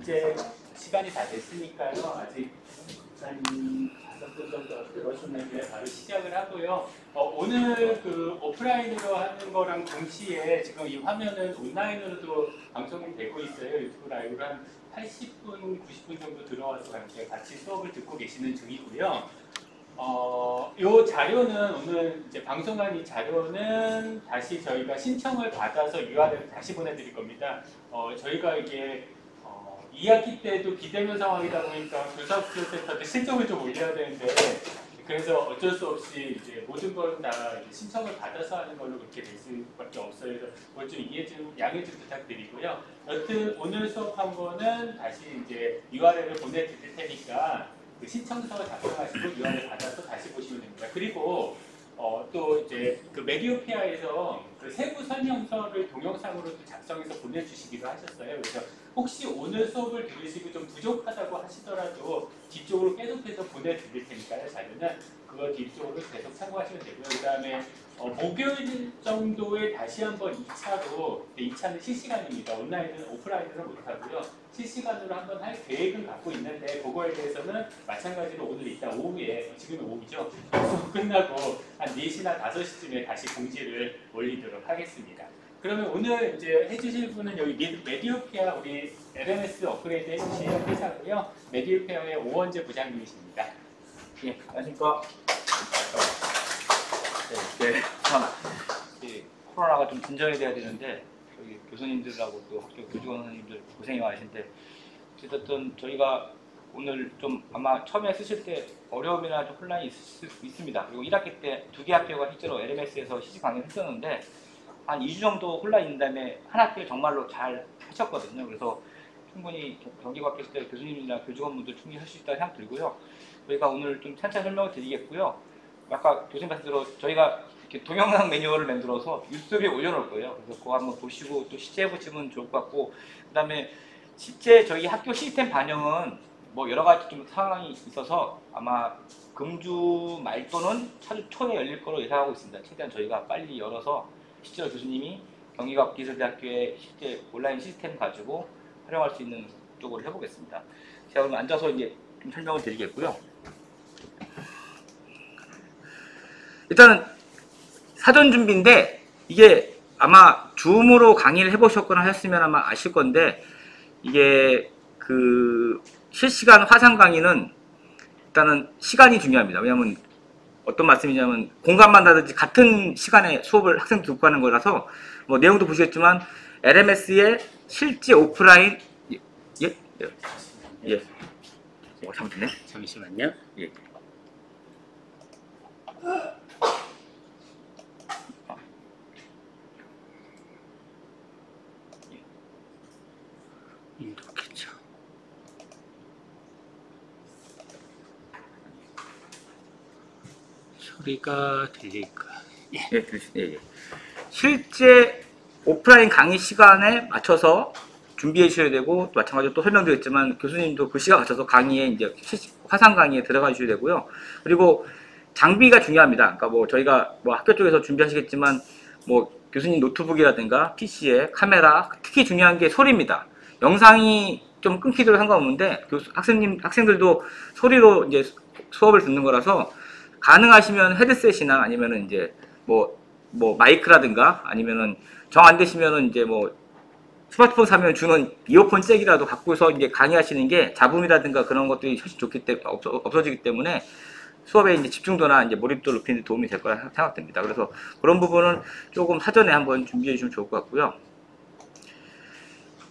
이제 시간이 다 됐으니까요. 아직 한 5분 정도 들어주면 바로 시작을 하고요. 오늘 그 오프라인으로 하는 거랑 동시에 지금 이 화면은 온라인으로도 방송이 되고 있어요. 유튜브 라이브로 한 80분, 90분 정도 들어와서 같이 수업을 듣고 계시는 중이고요. 이 자료는 오늘 이제 방송한 이 자료는 다시 저희가 신청을 받아서 URL을 다시 보내드릴 겁니다. 저희가 이게 2학기 때도 비대면 상황이다 보니까 교사수업센터도 실적을 좀 올려야 되는데 그래서 어쩔 수 없이 이제 모든 걸 다 신청을 받아서 하는 걸로 그렇게 될 수밖에 없어요. 그래서 그걸 좀 이해 좀 양해 좀 부탁드리고요. 여튼 오늘 수업한 거는 다시 이제 URL을 보내드릴 테니까 그 신청서 작성하시고 URL 받아서 다시 보시면 됩니다. 그리고 또 이제 그 메디오피아에서 그 세부 설명서를 동영상으로 작성해서 보내주시기로 하셨어요. 그래서 혹시 오늘 수업을 들으시고 좀 부족하다고 하시더라도 뒤쪽으로 계속해서 보내드릴 테니까요. 자료는 그거 뒤쪽으로 계속 참고하시면 되고요. 그 다음에 목요일 정도에 다시 한번 2차로, 2차는 실시간입니다. 온라인은 오프라인으로 못하고요. 실시간으로 한번 할 계획은 갖고 있는데 그거에 대해서는 마찬가지로 오늘 이따 오후에, 지금은 오후죠. 수업 끝나고 한 4시나 5시쯤에 다시 공지를 올리도록 하겠습니다. 그러면 오늘 이제 해주실 분은 여기 메디오피아 우리 LMS 업그레이드 해주실 회사고요. 메디오피아의 오원재 부장님이십니다. 예, 안녕하십니까. 네, 코로나가 좀 진정이 돼야 되는데 저희 교수님들하고 또 학교 교직원 선생님들 고생이 많으신데 어쨌든 저희가 오늘 좀 아마 처음에 쓰실 때 어려움이나 좀 혼란이 있습니다. 그리고 1학기 때 2개 학교가 실제로 LMS에서 시식 강의를 했었는데 한 2주 정도 혼란이 있는 다음에 한 학기를 정말로 잘 하셨거든요. 그래서 충분히 경기가 바뀌었을 때 교수님이나 교직원분들 충분히 할 수 있다고 생각 들고요. 저희가 오늘 좀 찬찬히 설명을 드리겠고요. 아까 교수님 말씀 대로 저희가 이렇게 동영상 매뉴얼을 만들어서 유튜브에 올려놓을 거예요. 그래서 그거 한번 보시고 또 실제 해보시면 좋을 것 같고, 그 다음에 실제 저희 학교 시스템 반영은 뭐 여러 가지 좀 상황이 있어서 아마 금주 말 또는 차주 초에 열릴 거로 예상하고 있습니다. 최대한 저희가 빨리 열어서 실제로 교수님이 경기과학기술대학교의 실제 온라인 시스템 가지고 활용할 수 있는 쪽으로 해보겠습니다. 제가 그럼 앉아서 이제 좀 설명을 드리겠고요. 일단은 사전 준비인데 이게 아마 줌으로 강의를 해보셨거나 하셨으면 아마 아실 건데 이게 그 실시간 화상 강의는 일단은 시간이 중요합니다. 왜냐하면 어떤 말씀이냐면 공간만 다르지 같은 시간에 수업을 학생 듣고 하는 거라서 뭐 내용도 보시겠지만 LMS의 실제 오프라인 예. 잠시만요. 잠시만요. 예. 이렇게죠. 소리가 들릴까? 예, 예. 실제 오프라인 강의 시간에 맞춰서 준비해 주셔야 되고, 또 마찬가지로 또 설명드렸지만 교수님도 그 시간 맞춰서 강의에 이제 화상 강의에 들어가 주셔야 되고요. 그리고 장비가 중요합니다. 그러니까 뭐 저희가 뭐 학교 쪽에서 준비하시겠지만 뭐 교수님 노트북이라든가 PC에 카메라, 특히 중요한 게 소리입니다. 영상이 좀 끊기더라도 상관없는데 학생들도 소리로 이제 수업을 듣는 거라서 가능하시면 헤드셋이나 아니면은 이제 뭐 마이크라든가 아니면은 정 안 되시면은 이제 뭐 스마트폰 사면 주는 이어폰 잭이라도 갖고서 이제 강의하시는 게 잡음이라든가 그런 것들이 훨씬 좋기 때문에 없어지기 때문에 수업에 이제 집중도나 이제 몰입도 높이는 데 도움이 될 거라 생각됩니다. 그래서 그런 부분은 조금 사전에 한번 준비해 주시면 좋을 것 같고요.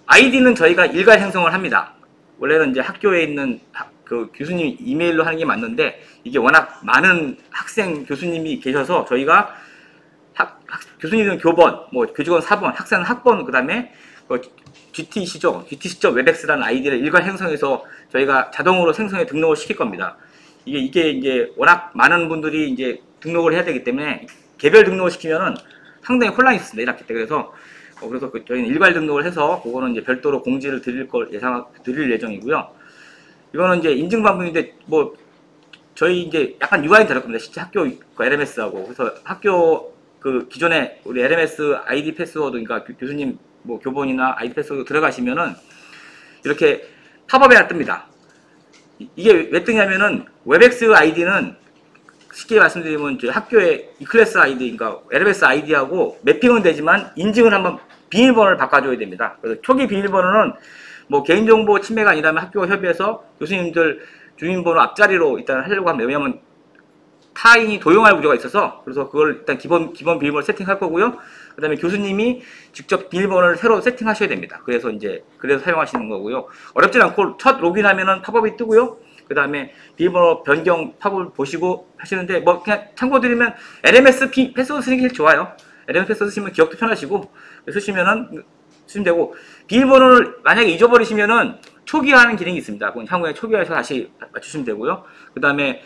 아이디는 저희가 일괄 생성을 합니다. 원래는 이제 학교에 있는 그 교수님 이메일로 하는 게 맞는데 이게 워낙 많은 학생 교수님이 계셔서 저희가 교수님은 교번, 뭐 교직원 4번, 학생은 학번, 그 다음에 GTC죠. GTC.webex라는 아이디를 일괄 생성해서 저희가 자동으로 생성해 등록을 시킬 겁니다. 이게 이제 워낙 많은 분들이 이제 등록을 해야 되기 때문에 개별 등록을 시키면은 상당히 혼란이 있습니다. 1학기 때. 그래서 저희는 일괄 등록을 해서 그거는 이제 별도로 공지를 드릴 예정이고요. 이거는 이제 인증 방문인데 뭐 저희 이제 약간 UI는 다를 겁니다. 실제 학교 LMS하고. 그래서 학교 그 기존에 우리 LMS 아이디 패스워드, 그러니까 교수님 뭐 교본이나 아이디 패스워드 들어가시면은 이렇게 팝업이 하나 뜹니다. 이게 왜 뜨냐면은 웹엑스 아이디는 쉽게 말씀드리면 저희 학교의 이클래스 아이디, 그러니까 LMS 아이디하고 매핑은 되지만 인증을 한번 비밀번호를 바꿔줘야 됩니다. 그래서 초기 비밀번호는 뭐 개인정보 침해가 아니라면 학교와 협의해서 교수님들 주민번호 앞자리로 일단 하려고 합니다. 왜냐하면 타인이 도용할 우려가 있어서. 그래서 그걸 일단 기본 비밀번호 세팅할 거고요. 그 다음에 교수님이 직접 비밀번호를 새로 세팅하셔야 됩니다. 그래서 사용하시는 거고요. 어렵진 않고 첫 로그인하면은 팝업이 뜨고요. 그 다음에 비밀번호 변경 팝업을 보시고 하시는데, 뭐 그냥 참고드리면 LMS 패스워드 쓰는 게 제일 좋아요. LMS 패스워드 쓰시면 기억도 편하시고 쓰시면 되고, 비밀번호를 만약에 잊어버리시면은 초기화하는 기능이 있습니다. 그건 향후에 초기화해서 다시 맞추시면 되고요. 그 다음에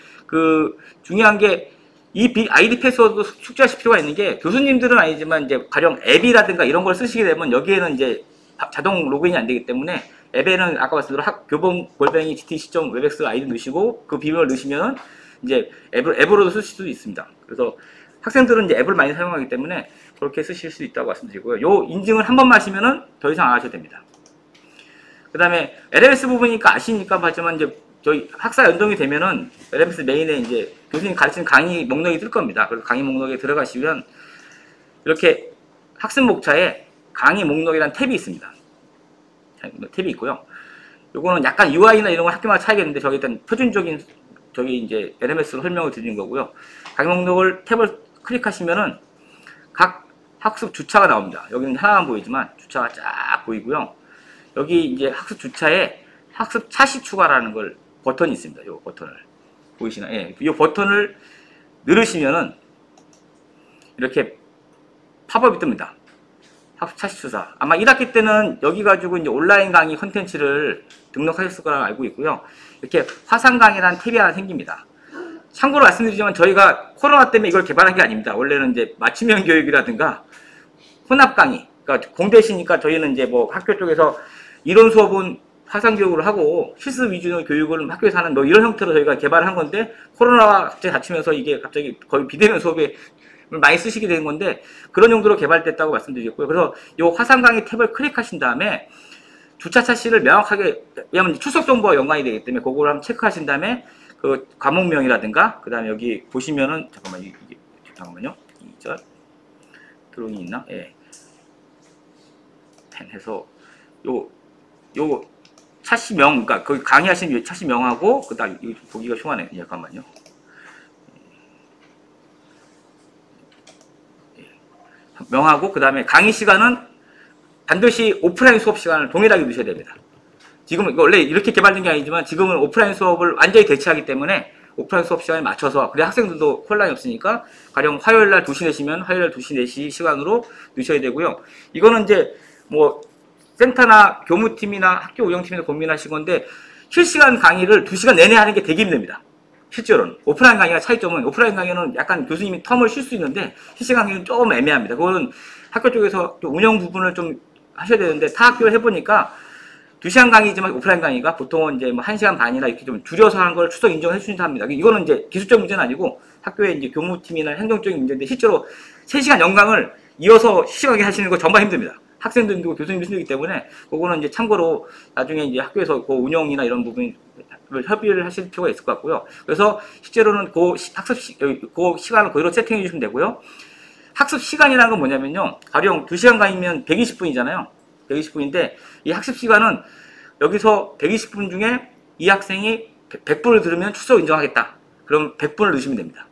중요한 게 이 아이디 패스워드도 숙지하실 필요가 있는 게, 교수님들은 아니지만 이제 가령 앱이라든가 이런 걸 쓰시게 되면 여기에는 이제 자동 로그인이 안 되기 때문에, 앱에는 아까 말씀드린 교본-gol뱅이 gtc.webex 아이디 넣으시고 그 비밀을 넣으시면 이제 앱으로도 쓰실 수도 있습니다. 그래서 학생들은 이제 앱을 많이 사용하기 때문에 그렇게 쓰실 수 있다고 말씀드리고요. 요 인증을 한 번만 하시면은 더 이상 안 하셔도 됩니다. 그 다음에 LMS 부분이니까 아시니까 봤지만, 이제 저희 학사 연동이 되면은 LMS 메인에 이제 교수님 가르치는 강의 목록이 뜰 겁니다. 그래서 강의 목록에 들어가시면 이렇게 학습 목차에 강의 목록이라는 탭이 있습니다. 탭이 있고요. 요거는 약간 UI나 이런 건 학교마다 차이가 있는데, 저기 일단 표준적인 이제 LMS로 설명을 드리는 거고요. 강의 목록을 탭을 클릭하시면은 각 학습 주차가 나옵니다. 여기는 하나만 보이지만 주차가 쫙 보이고요. 여기 이제 학습 주차에 학습 차시 추가라는 버튼이 있습니다. 요 버튼을 보이시나요? 예. 이 버튼을 누르시면은 이렇게 팝업이 뜹니다. 학습 차시 추사. 아마 1학기 때는 여기 가지고 이제 온라인 강의 컨텐츠를 등록하셨을 거라 알고 있고요. 이렇게 화상 강의라는 탭이 하나 생깁니다. 참고로 말씀드리지만 저희가 코로나 때문에 이걸 개발한 게 아닙니다. 원래는 이제 맞춤형 교육이라든가 혼합 강의, 그러니까 공대시니까 저희는 이제 뭐 학교 쪽에서 이론 수업은 화상 교육을 하고 실습 위주의 교육을 학교에서 하는 뭐 이런 형태로 저희가 개발을 한 건데, 코로나가 갑자기 닥치면서 이게 갑자기 거의 비대면 수업에 많이 쓰시게 된 건데, 그런 용도로 개발됐다고 말씀드리겠고요. 그래서 이 화상 강의 탭을 클릭하신 다음에 주차 차시를 명확하게, 왜냐하면 출석 정보와 연관이 되기 때문에 그걸 한번 체크하신 다음에 그 과목명이라든가, 그 다음에 여기 보시면은 잠깐만요. 2절 드론이 있나? 예. 펜 해서 요 차시명, 그러니까 거기 강의하신 차시명하고, 그 다음 이거 보기가 흉하네. 잠깐만요. 명하고, 그 다음에 강의 시간은 반드시 오프라인 수업 시간을 동일하게 넣으셔야 됩니다. 지금은 원래 이렇게 개발된 게 아니지만 지금은 오프라인 수업을 완전히 대체하기 때문에 오프라인 수업 시간에 맞춰서, 그래 학생들도 혼란이 없으니까 가령 화요일날 2시 내시면 화요일날 2시 4시 시간으로 넣으셔야 되고요. 이거는 이제 뭐 센터나 교무팀이나 학교 운영팀에서 고민하신 건데, 실시간 강의를 2시간 내내 하는 게 되게 힘듭니다. 실제로는. 오프라인 강의가 차이점은, 오프라인 강의는 약간 교수님이 텀을 쉴 수 있는데 실시간 강의는 조금 애매합니다. 그거는 학교 쪽에서 좀 운영 부분을 좀 하셔야 되는데, 타 학교를 해보니까 2시간 강의지만 오프라인 강의가 보통은 이제 뭐 1시간 반이나 이렇게 좀 줄여서 하는 걸 출석 인정을 해주신다 합니다. 이거는 이제 기술적 문제는 아니고 학교의 이제 교무팀이나 행정적인 문제인데, 실제로 3시간 연강을 이어서 실시간에 하시는 거 정말 힘듭니다. 학생들도 교수님도 힘들기 때문에 그거는 이제 참고로 나중에 이제 학교에서 그 운영이나 이런 부분을 협의를 하실 필요가 있을 것 같고요. 그래서 실제로는 그 시간을 그대로 세팅해 주시면 되고요. 학습 시간이라는 건 뭐냐면요, 가령 2시간 강의면 120분이잖아요. 120분인데 이 학습 시간은 여기서 120분 중에 이 학생이 100분을 들으면 출석 인정하겠다. 그럼 100분을 넣으시면 됩니다.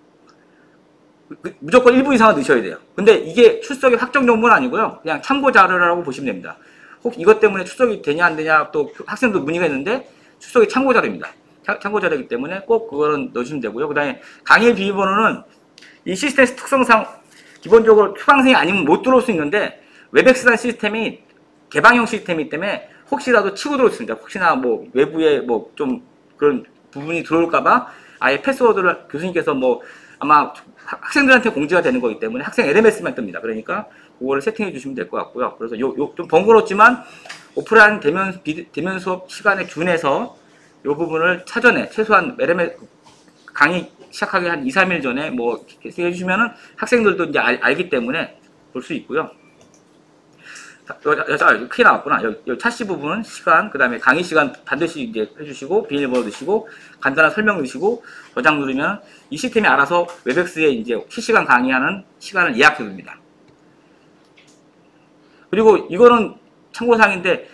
무조건 1분 이상은 넣으셔야 돼요. 근데 이게 출석의 확정 정보는 아니고요. 그냥 참고 자료라고 보시면 됩니다. 혹 이것 때문에 출석이 되냐 안 되냐 또 학생도 문의가 있는데 출석이 참고 자료입니다. 참고 자료이기 때문에 꼭 그거는 넣으시면 되고요. 그 다음에 강의 비밀번호는 이 시스템 특성상 기본적으로 휴강생이 아니면 못 들어올 수 있는데, 웹엑스라는 시스템이 개방형 시스템이기 때문에 혹시라도 치고 들어올 수 있습니다. 혹시나 뭐 외부에 뭐 좀 그런 부분이 들어올까봐 아예 패스워드를 교수님께서 뭐 아마 학생들한테 공지가 되는 거기 때문에 학생 LMS만 뜹니다. 그러니까 그거를 세팅해 주시면 될 것 같고요. 그래서 좀 번거롭지만 오프라인 대면 수업 시간에 준해서 이 부분을 사전에 최소한 LMS 강의 시작하기 한 2, 3일 전에 뭐 해주시면은 학생들도 이제 알기 때문에 볼 수 있고요. 크게 나왔구나. 여기 차시 부분은 시간, 그 다음에 강의 시간 반드시 이제 해주시고, 비밀번호 넣으시고, 간단한 설명 넣으시고, 저장 누르면 이 시스템이 알아서 웹엑스에 이제 실시간 강의하는 시간을 예약해 둡니다. 그리고 이거는 참고사항인데,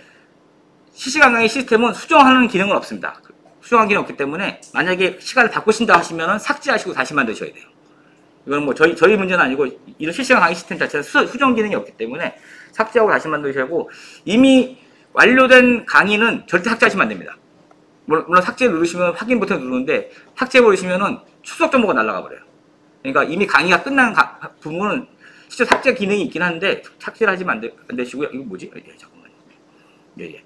실시간 강의 시스템은 수정하는 기능은 없습니다. 수정하는 기능이 없기 때문에, 만약에 시간을 바꾸신다 하시면은 삭제하시고 다시 만드셔야 돼요. 이건 뭐 저희 문제는 아니고, 이런 실시간 강의 시스템 자체는 수정 기능이 없기 때문에, 삭제하고 다시 만드셔야 하고, 이미 완료된 강의는 절대 삭제하시면 안 됩니다. 물론 삭제 누르시면 확인 버튼 누르는데, 삭제해버리시면은 출석 정보가 날아가 버려요. 그러니까 이미 강의가 끝난 부분은 실제 삭제 기능이 있긴 한데, 삭제를 하시면 안 되시고요. 이거 뭐지? 잠깐만요. 예.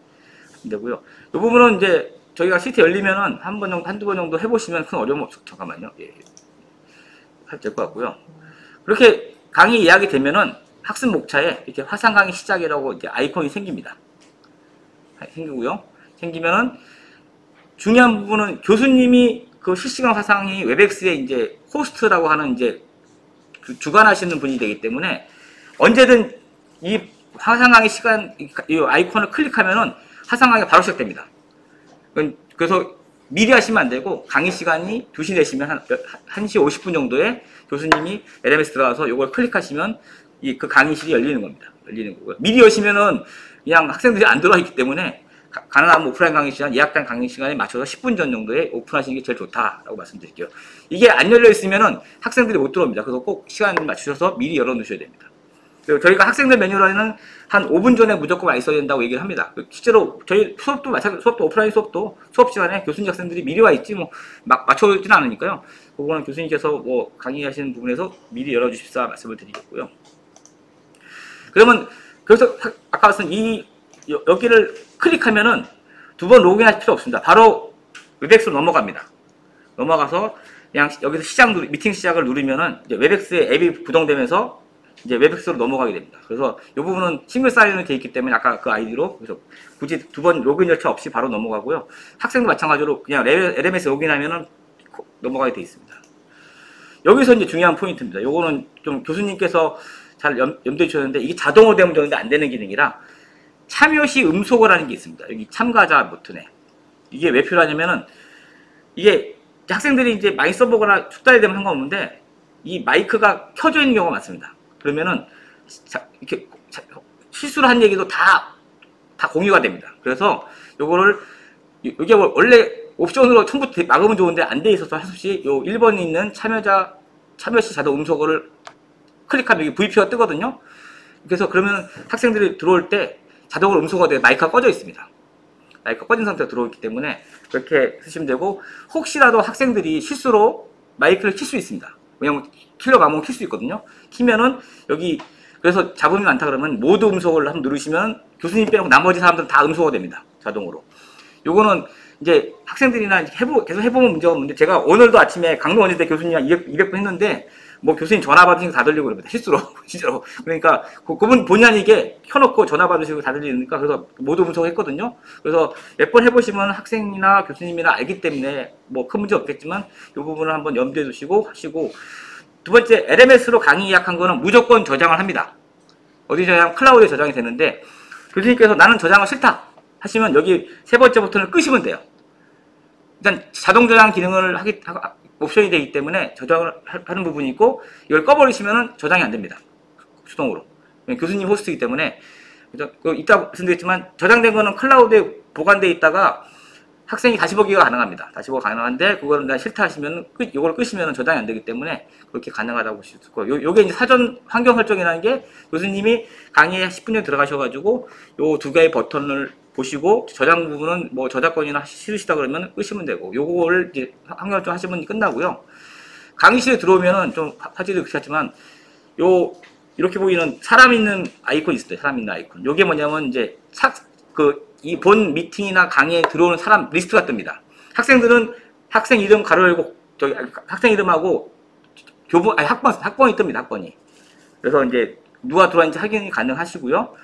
안 되고요. 이 부분은 이제 저희가 시트 열리면은 한두 번 정도 해보시면 큰 어려움 없어. 잠깐만요. 예. 될 것 같고요. 그렇게 강의 예약이 되면은 학습 목차에 이렇게 화상 강의 시작이라고 이렇게 아이콘이 생깁니다. 생기고요. 생기면은 중요한 부분은 교수님이 그 실시간 화상이 웹엑스에 이제 호스트라고 하는 이제 그 주관하시는 분이 되기 때문에 언제든 이 화상 강의 시간 이 아이콘을 클릭하면은 화상 강의가 바로 시작됩니다. 그래서 미리 하시면 안 되고 강의 시간이 2시 되시면 1시 50분 정도에 교수님이 LMS 들어가서 이걸 클릭하시면 그 강의실이 열리는 겁니다. 열리는 거고요. 미리 여시면은 그냥 학생들이 안 들어와 있기 때문에 가능하면 오프라인 강의 시간, 예약된 강의 시간에 맞춰서 10분 전 정도에 오픈하시는 게 제일 좋다라고 말씀드릴게요. 이게 안 열려 있으면은 학생들이 못 들어옵니다. 그래서 꼭 시간을 맞추셔서 미리 열어 놓으셔야 됩니다. 그리고 저희가 학생들 매뉴얼에는 한 5분 전에 무조건 와 있어야 된다고 얘기를 합니다. 실제로 저희 수업도 마찬가지, 수업도 오프라인 수업도 수업 시간에 교수님 학생들이 미리 와 있지 뭐 막 맞춰지는 않으니까요. 그거는 교수님께서 뭐 강의하시는 부분에서 미리 열어주십사 말씀을 드리겠고요. 그러면 그래서 아까 말씀 여기를 클릭하면은 두 번 로그인할 필요 없습니다. 바로 웹엑스로 넘어갑니다. 넘어가서 그냥 여기서 미팅 시작을 누르면은 이제 웹엑스에 앱이 구동되면서 이제 웹엑스로 넘어가게 됩니다. 그래서 이 부분은 싱글 사인이 되어 있기 때문에 아까 그 아이디로 그래서 굳이 두 번 로그인 절차 없이 바로 넘어가고요. 학생도 마찬가지로 그냥 LMS 로그인하면은 넘어가게 되어 있습니다. 여기서 이제 중요한 포인트입니다. 요거는 좀 교수님께서 잘 염두에 주셨는데 이게 자동으로 되면 되는데 안 되는 기능이라 참여 시 음소거라는 게 있습니다. 여기 참가자 버튼에 이게 왜 필요하냐면은 이게 학생들이 이제 많이 써보거나 숙달이 되면 상관없는데 이 마이크가 켜져 있는 경우가 많습니다. 그러면은 이렇게 실수를 한 얘기도 다 공유가 됩니다. 그래서 요거를 이게 원래 옵션으로 처음부터 막으면 좋은데 안 돼 있어서 할수없이 요 1번에 있는 참여 시 자동 음소거를 클릭하면 여기 VP가 뜨거든요. 그래서 그러면 학생들이 들어올 때 자동으로 음소거가 돼 마이크가 꺼져 있습니다. 마이크가 꺼진 상태로 들어오기 때문에 그렇게 쓰시면 되고 혹시라도 학생들이 실수로 마이크를 킬 수 있습니다. 왜냐면 키려고 하면 킬 수 있거든요. 키면은 여기 그래서 잡음이 많다 그러면 모두 음소거를 한번 누르시면 교수님 빼놓고 나머지 사람들은 다 음소거가 됩니다. 자동으로. 요거는 이제 학생들이나 계속 해보면 문제가 없는데 제가 오늘도 아침에 강릉 원주대 교수님이랑 200분 했는데 뭐 교수님 전화 받으시고 다 들리고 그럽니다. 실수로. 진짜로. 그러니까 그분 본의 아니게 켜놓고 전화 받으시고 다 들리니까 그래서 모두 음소거 했거든요. 그래서 몇 번 해보시면 학생이나 교수님이나 알기 때문에 뭐 큰 문제 없겠지만 이 부분을 한번 염두에 두시고 하시고 두 번째 LMS로 강의 예약한 거는 무조건 저장을 합니다. 어디 저장? 클라우드에 저장이 되는데 교수님께서 나는 저장을 싫다 하시면 여기 세 번째 버튼을 끄시면 돼요. 일단 자동 저장 기능을 옵션이 되기 때문에 저장을 하는 부분이 있고 이걸 꺼버리시면 저장이 안 됩니다. 수동으로. 교수님 호스트이기 때문에 이따 말씀드렸지만 저장된 거는 클라우드에 보관되어 있다가 학생이 다시 보기가 가능합니다. 다시 보기가 가능한데 그거를 난 싫다 하시면 이걸 끄시면 저장이 안 되기 때문에 그렇게 가능하다고 보실 수 있고 요게 이제 사전 환경 설정이라는 게 교수님이 강의에 10분 전에 들어가셔가지고 요 두 개의 버튼을 보시고 저장 부분은 뭐 저작권이나 싫으시다 그러면 끄시면 되고 요거를 이제 환경 설정 하시면 끝나고요. 강의실에 들어오면은 좀 화질이 그렇지만 요 이렇게 보이는 사람 있는 아이콘 있어요. 사람 있는 아이콘. 요게 뭐냐면 이제 이 본 미팅이나 강의에 들어오는 사람 리스트가 뜹니다. 학생들은 학생 이름 가로 열고 저기 학생 이름하고 학번이 뜹니다. 학번이. 그래서 이제 누가 들어왔는지 확인이 가능하시고요.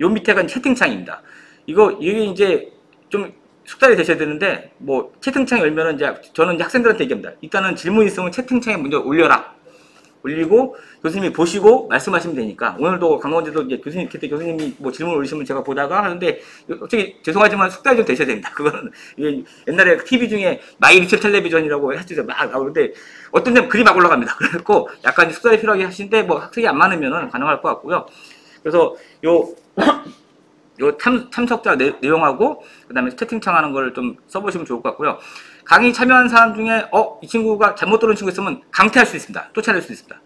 요 밑에가 채팅창입니다. 이게 이제 좀 숙달이 되셔야 되는데 뭐 채팅창 열면은 이제 저는 이제 학생들한테 얘기합니다. 일단은 질문 있으면 채팅창에 먼저 올려라. 올리고 교수님이 보시고 말씀하시면 되니까 오늘도 강원대도 이제 교수님 그때 교수님이 뭐 질문 올리시면 제가 보다가 하는데 솔직히 죄송하지만 숙달이 좀 되셔야 됩니다. 그거는 옛날에 TV 중에 마이 리틀 텔레비전이라고 해주세요 막 나오는데 어떤 데는 글이 막 올라갑니다. 그래갖고 약간 숙달이 필요하게 하시는데 뭐 학생이 안 많으면은 가능할 것 같고요. 그래서 요 참석자 내용하고 그다음에 채팅창 하는 걸 좀 써보시면 좋을 것 같고요. 강의 참여한 사람 중에 이 친구가 잘못 들은 친구 있으면 강퇴할 수 있습니다. 쫓아낼 수 있습니다.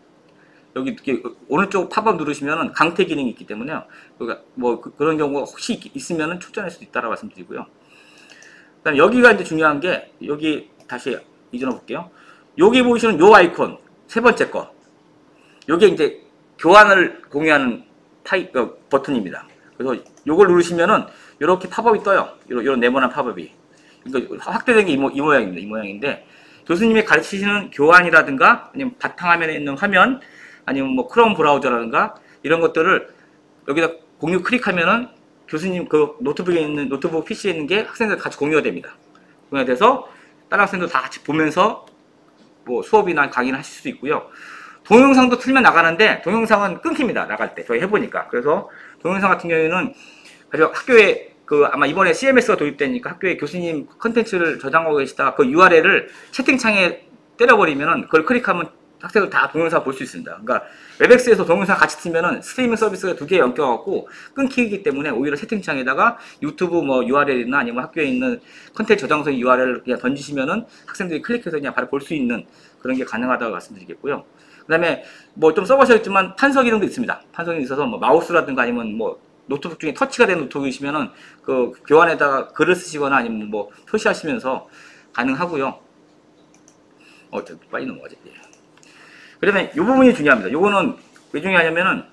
여기 이렇게 오른쪽 팝업 누르시면은 강퇴 기능이 있기 때문에요. 그러니까 뭐 그런 경우가 혹시 있으면은 쫓아낼 수도 있다라고 말씀드리고요. 그다음에 여기가 이제 중요한 게 여기 다시 이전해 볼게요. 여기 보시는 요 아이콘 세 번째 거. 요게 이제 교환을 공유하는 버튼입니다. 그래서 요걸 누르시면은 이렇게 팝업이 떠요. 이런 네모난 팝업이. 그러니까 확대된 게 이 모양입니다. 이 모양인데 교수님이 가르치시는 교환이라든가 아니면 바탕화면에 있는 화면 아니면 뭐 크롬 브라우저라든가 이런 것들을 여기다 공유 클릭하면은 교수님 그 노트북에 있는 노트북 PC에 있는 게 학생들 같이 공유가 됩니다. 공유가 돼서 다른 학생들 다 같이 보면서 뭐 수업이나 강의를 하실 수 있고요. 동영상도 틀면 나가는데 동영상은 끊깁니다. 나갈 때 저희 해보니까. 그래서 동영상 같은 경우에는 학교에 아마 이번에 CMS가 도입되니까 학교에 교수님 컨텐츠를 저장하고 계시다가 그 URL을 채팅창에 때려버리면은 그걸 클릭하면 학생들 다 동영상 볼 수 있습니다. 그러니까 웹엑스에서 동영상 같이 틀면은 스트리밍 서비스가 두 개 엮여갖고 끊기기 때문에 오히려 채팅창에다가 유튜브 뭐 URL이나 아니면 학교에 있는 컨텐츠 저장소 URL을 그냥 던지시면은 학생들이 클릭해서 그냥 바로 볼 수 있는 그런 게 가능하다고 말씀드리겠고요. 그 다음에 뭐 좀 써보셨겠지만 판서 기능도 있습니다. 판서 기능이 있어서 뭐 마우스라든가 아니면 뭐 노트북 중에 터치가 된 노트북이시면은 그 교환에다가 글을 쓰시거나 아니면 뭐 표시하시면서 가능하고요. 빨리 넘어가지. 예. 그 다음에 이 부분이 중요합니다. 요거는 왜 중요하냐면은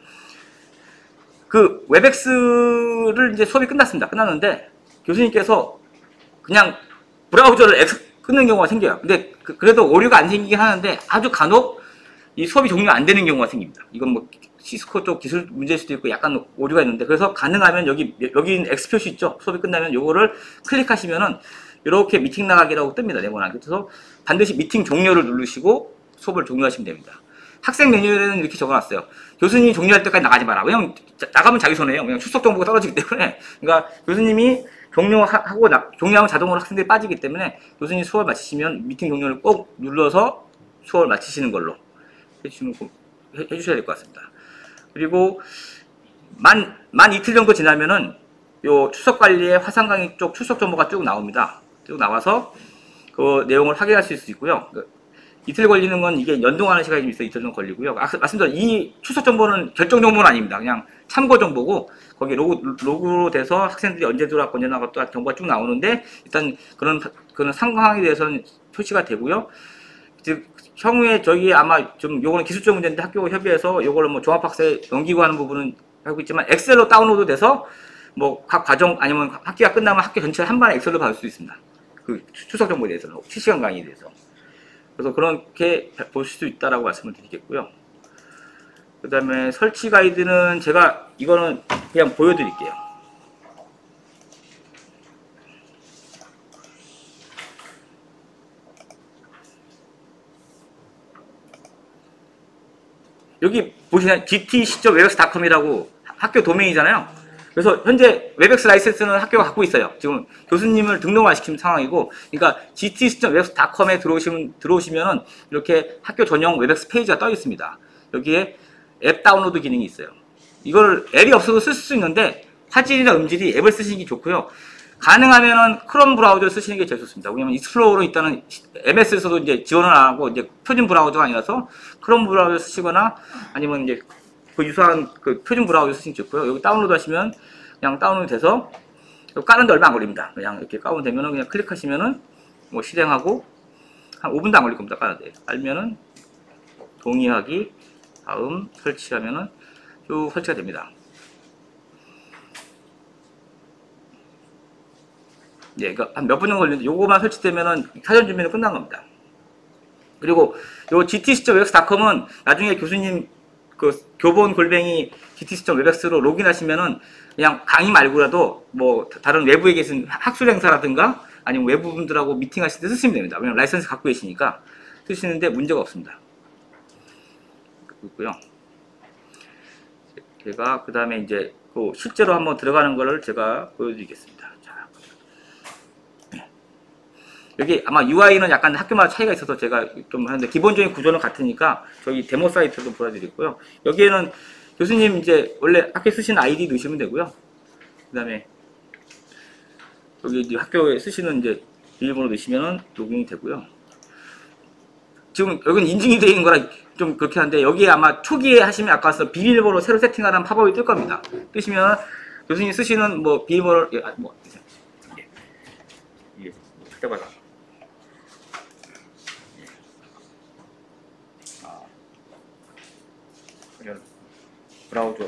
그 웹엑스를 이제 수업이 끝났습니다. 끝났는데 교수님께서 그냥 브라우저를 끊는 경우가 생겨요. 근데 그래도 오류가 안 생기긴 하는데 아주 간혹 이 수업이 종료 안 되는 경우가 생깁니다. 이건 뭐 시스코 쪽 기술 문제일 수도 있고 약간 오류가 있는데 그래서 가능하면 여기 X 표시 있죠. 수업이 끝나면 요거를 클릭하시면은 이렇게 미팅 나가기라고 뜹니다. 네모나게. 그래서 반드시 미팅 종료를 누르시고 수업을 종료하시면 됩니다. 학생 매뉴얼에는 이렇게 적어놨어요. 교수님이 종료할 때까지 나가지 마라. 왜냐면 나가면 자기 손해예요. 그냥 출석 정보가 떨어지기 때문에. 그러니까 교수님이 종료하면 자동으로 학생들이 빠지기 때문에 교수님 수업을 마치시면 미팅 종료를 꼭 눌러서 수업을 마치시는 걸로 해주셔야 될 것 같습니다. 그리고 만 이틀 정도 지나면은 요 추석 관리의 화상 강의 쪽 출석 정보가 쭉 나옵니다. 쭉 나와서 그 내용을 확인하실 수 있고요. 이틀 걸리는 건 이게 연동하는 시간이 좀 있어요. 이틀 정도 걸리고요. 말씀드린 이 출석 정보는 결정 정보는 아닙니다. 그냥 참고 정보고 거기 로그로 돼서 학생들이 언제 들어왔고 언제 나갔고 정보가 쭉 나오는데 일단 그런 상황에 대해서는 표시가 되고요. 즉 향후에 저희 아마 좀 요거는 기술적 문제인데 학교 협의해서 요거를 뭐 종합학생 넘기고 하는 부분은 하고 있지만 엑셀로 다운로드 돼서 뭐 각 과정 아니면 학기가 끝나면 학교 전체를 한 번에 엑셀로 받을 수 있습니다. 그 추석 정보에 대해서는 실시간 강의에 대해서. 그래서 그렇게 보실 수 있다라고 말씀을 드리겠고요. 그 다음에 설치 가이드는 제가 이거는 그냥 보여드릴게요. 여기 보시면 gt.webex.com이라고 학교 도메인이잖아요. 그래서 현재 웹엑스 라이센스는 학교가 갖고 있어요. 지금 교수님을 등록을 안 시킨 상황이고, 그러니까 gt.webex.com에 들어오시면은 이렇게 학교 전용 웹엑스 페이지가 떠 있습니다. 여기에 앱 다운로드 기능이 있어요. 이걸 앱이 없어도 쓸 수 있는데 화질이나 음질이 앱을 쓰시는 게 좋고요. 가능하면은 크롬 브라우저를 쓰시는 게 제일 좋습니다. 왜냐면 익스플로러로 일단은 MS에서도 이제 지원을 안 하고 이제 표준 브라우저가 아니라서 크롬 브라우저 쓰시거나 아니면 이제 그 유사한 그 표준 브라우저 쓰시는 게 좋고요. 여기 다운로드 하시면 그냥 다운로드 돼서 까는데 얼마 안 걸립니다. 그냥 이렇게 다운되면은 그냥 클릭하시면은 뭐 실행하고 한 5분도 안 걸릴 겁니다. 까는데 깔면은 동의하기 다음 설치하면은 쭉 설치가 됩니다. 예, 그러니까 한 몇 분 정도 걸리는데 요거만 설치되면은 사전 준비는 끝난 겁니다. 그리고 요 gtc.webex.com은 나중에 교수님 그 교본 골뱅이 gtc.webex로 로그인하시면은 그냥 강의 말고라도 뭐 다른 외부에 계신 학술 행사라든가 아니면 외부분들하고 미팅하실 때 쓰시면 됩니다. 왜냐면 라이선스 갖고 계시니까 쓰시는데 문제가 없습니다. 있고요. 제가 그 다음에 이제 그 실제로 한번 들어가는 거를 제가 보여드리겠습니다. 자, 네. 여기 아마 UI는 약간 학교마다 차이가 있어서 제가 좀 하는데 기본적인 구조는 같으니까 저희 데모 사이트도 보여드리고요. 여기에는 교수님 이제 원래 학교에 쓰시는 아이디 넣으시면 되고요. 그 다음에 여기 이제 학교에 쓰시는 이제 비밀번호 넣으시면 로그인이 되고요. 지금 여기는 인증이 되어 있는 거라 좀 그렇게 한데 여기에 아마 초기에 하시면 아까 비밀번호 새로 세팅하라는 팝업이 뜰 겁니다. 뜨시면 교수님 쓰시는 뭐 비밀번호 찾아봐라. 브라우저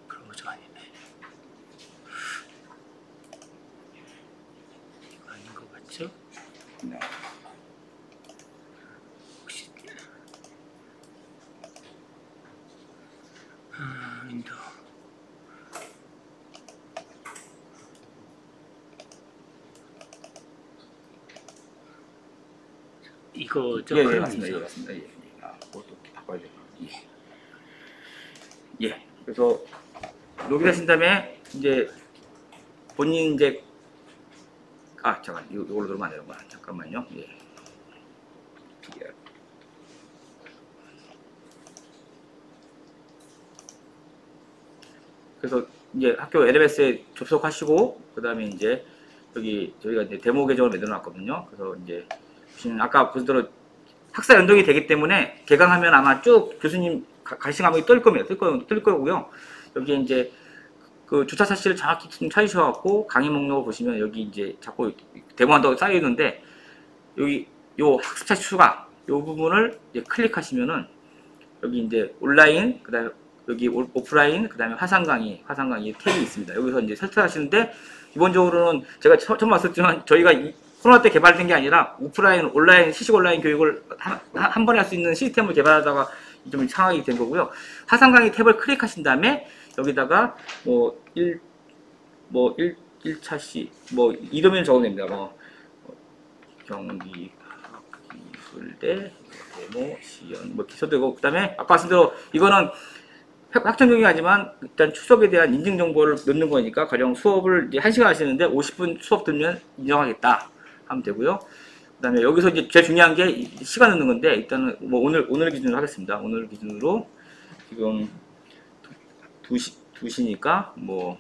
브라우저 아니네. 이거 아닌 거 맞죠? 네. 혹시 윈도우 이거 저 예, 그런 맞습니다. 거죠. 예, 맞습니다. 예, 예. 아, 그것도 바꿔야 돼요. 예. 예. 그래서 로그인하신 다음에 이제 본인 이제 잠깐 이걸로 들어오면 안 되는구나. 잠깐만요. 예. 그래서 이제 학교 LMS에 접속하시고 그 다음에 이제 여기 저희가 이제 데모 계정을 만들어놨거든요. 그래서 이제 아까 보신 대로 학사 연동이 되기 때문에 개강하면 아마 쭉 교수님 가신 과목이 뜰 거고요. 여기 이제 그 주차 사실을 정확히 좀 찾으셔갖고 강의 목록을 보시면 여기 이제 자꾸 데모한다고 쌓여 있는데 여기 요 학습 차시 추가 요 부분을 이제 클릭하시면은 여기 이제 온라인 그다음에 여기 오프라인 그다음에 화상 강의 탭이 있습니다. 여기서 이제 설정하시는데 기본적으로는 제가 처음 말씀드렸지만 저희가 코로나 때 개발된 게 아니라 오프라인 온라인 시식 온라인 교육을 한 번에 할 수 있는 시스템을 개발하다가 좀 상황이 된 거고요. 화상 강의 탭을 클릭하신 다음에 여기다가 뭐 1차 시 이름을 적어도 됩니다. 경기기술대 데모 시연 기초되고 그다음에 아까 말씀대로 이거는 학점경이 하지만 일단 추석에 대한 인증 정보를 넣는 거니까 가령 수업을 이제 1시간 하시는데 50분 수업 들면 인정하겠다 하면 되고요. 그다음에 여기서 이제 제일 중요한 게 시간 넣는 건데 일단은 뭐 오늘 기준으로 하겠습니다. 오늘 기준으로 지금 2시니까 뭐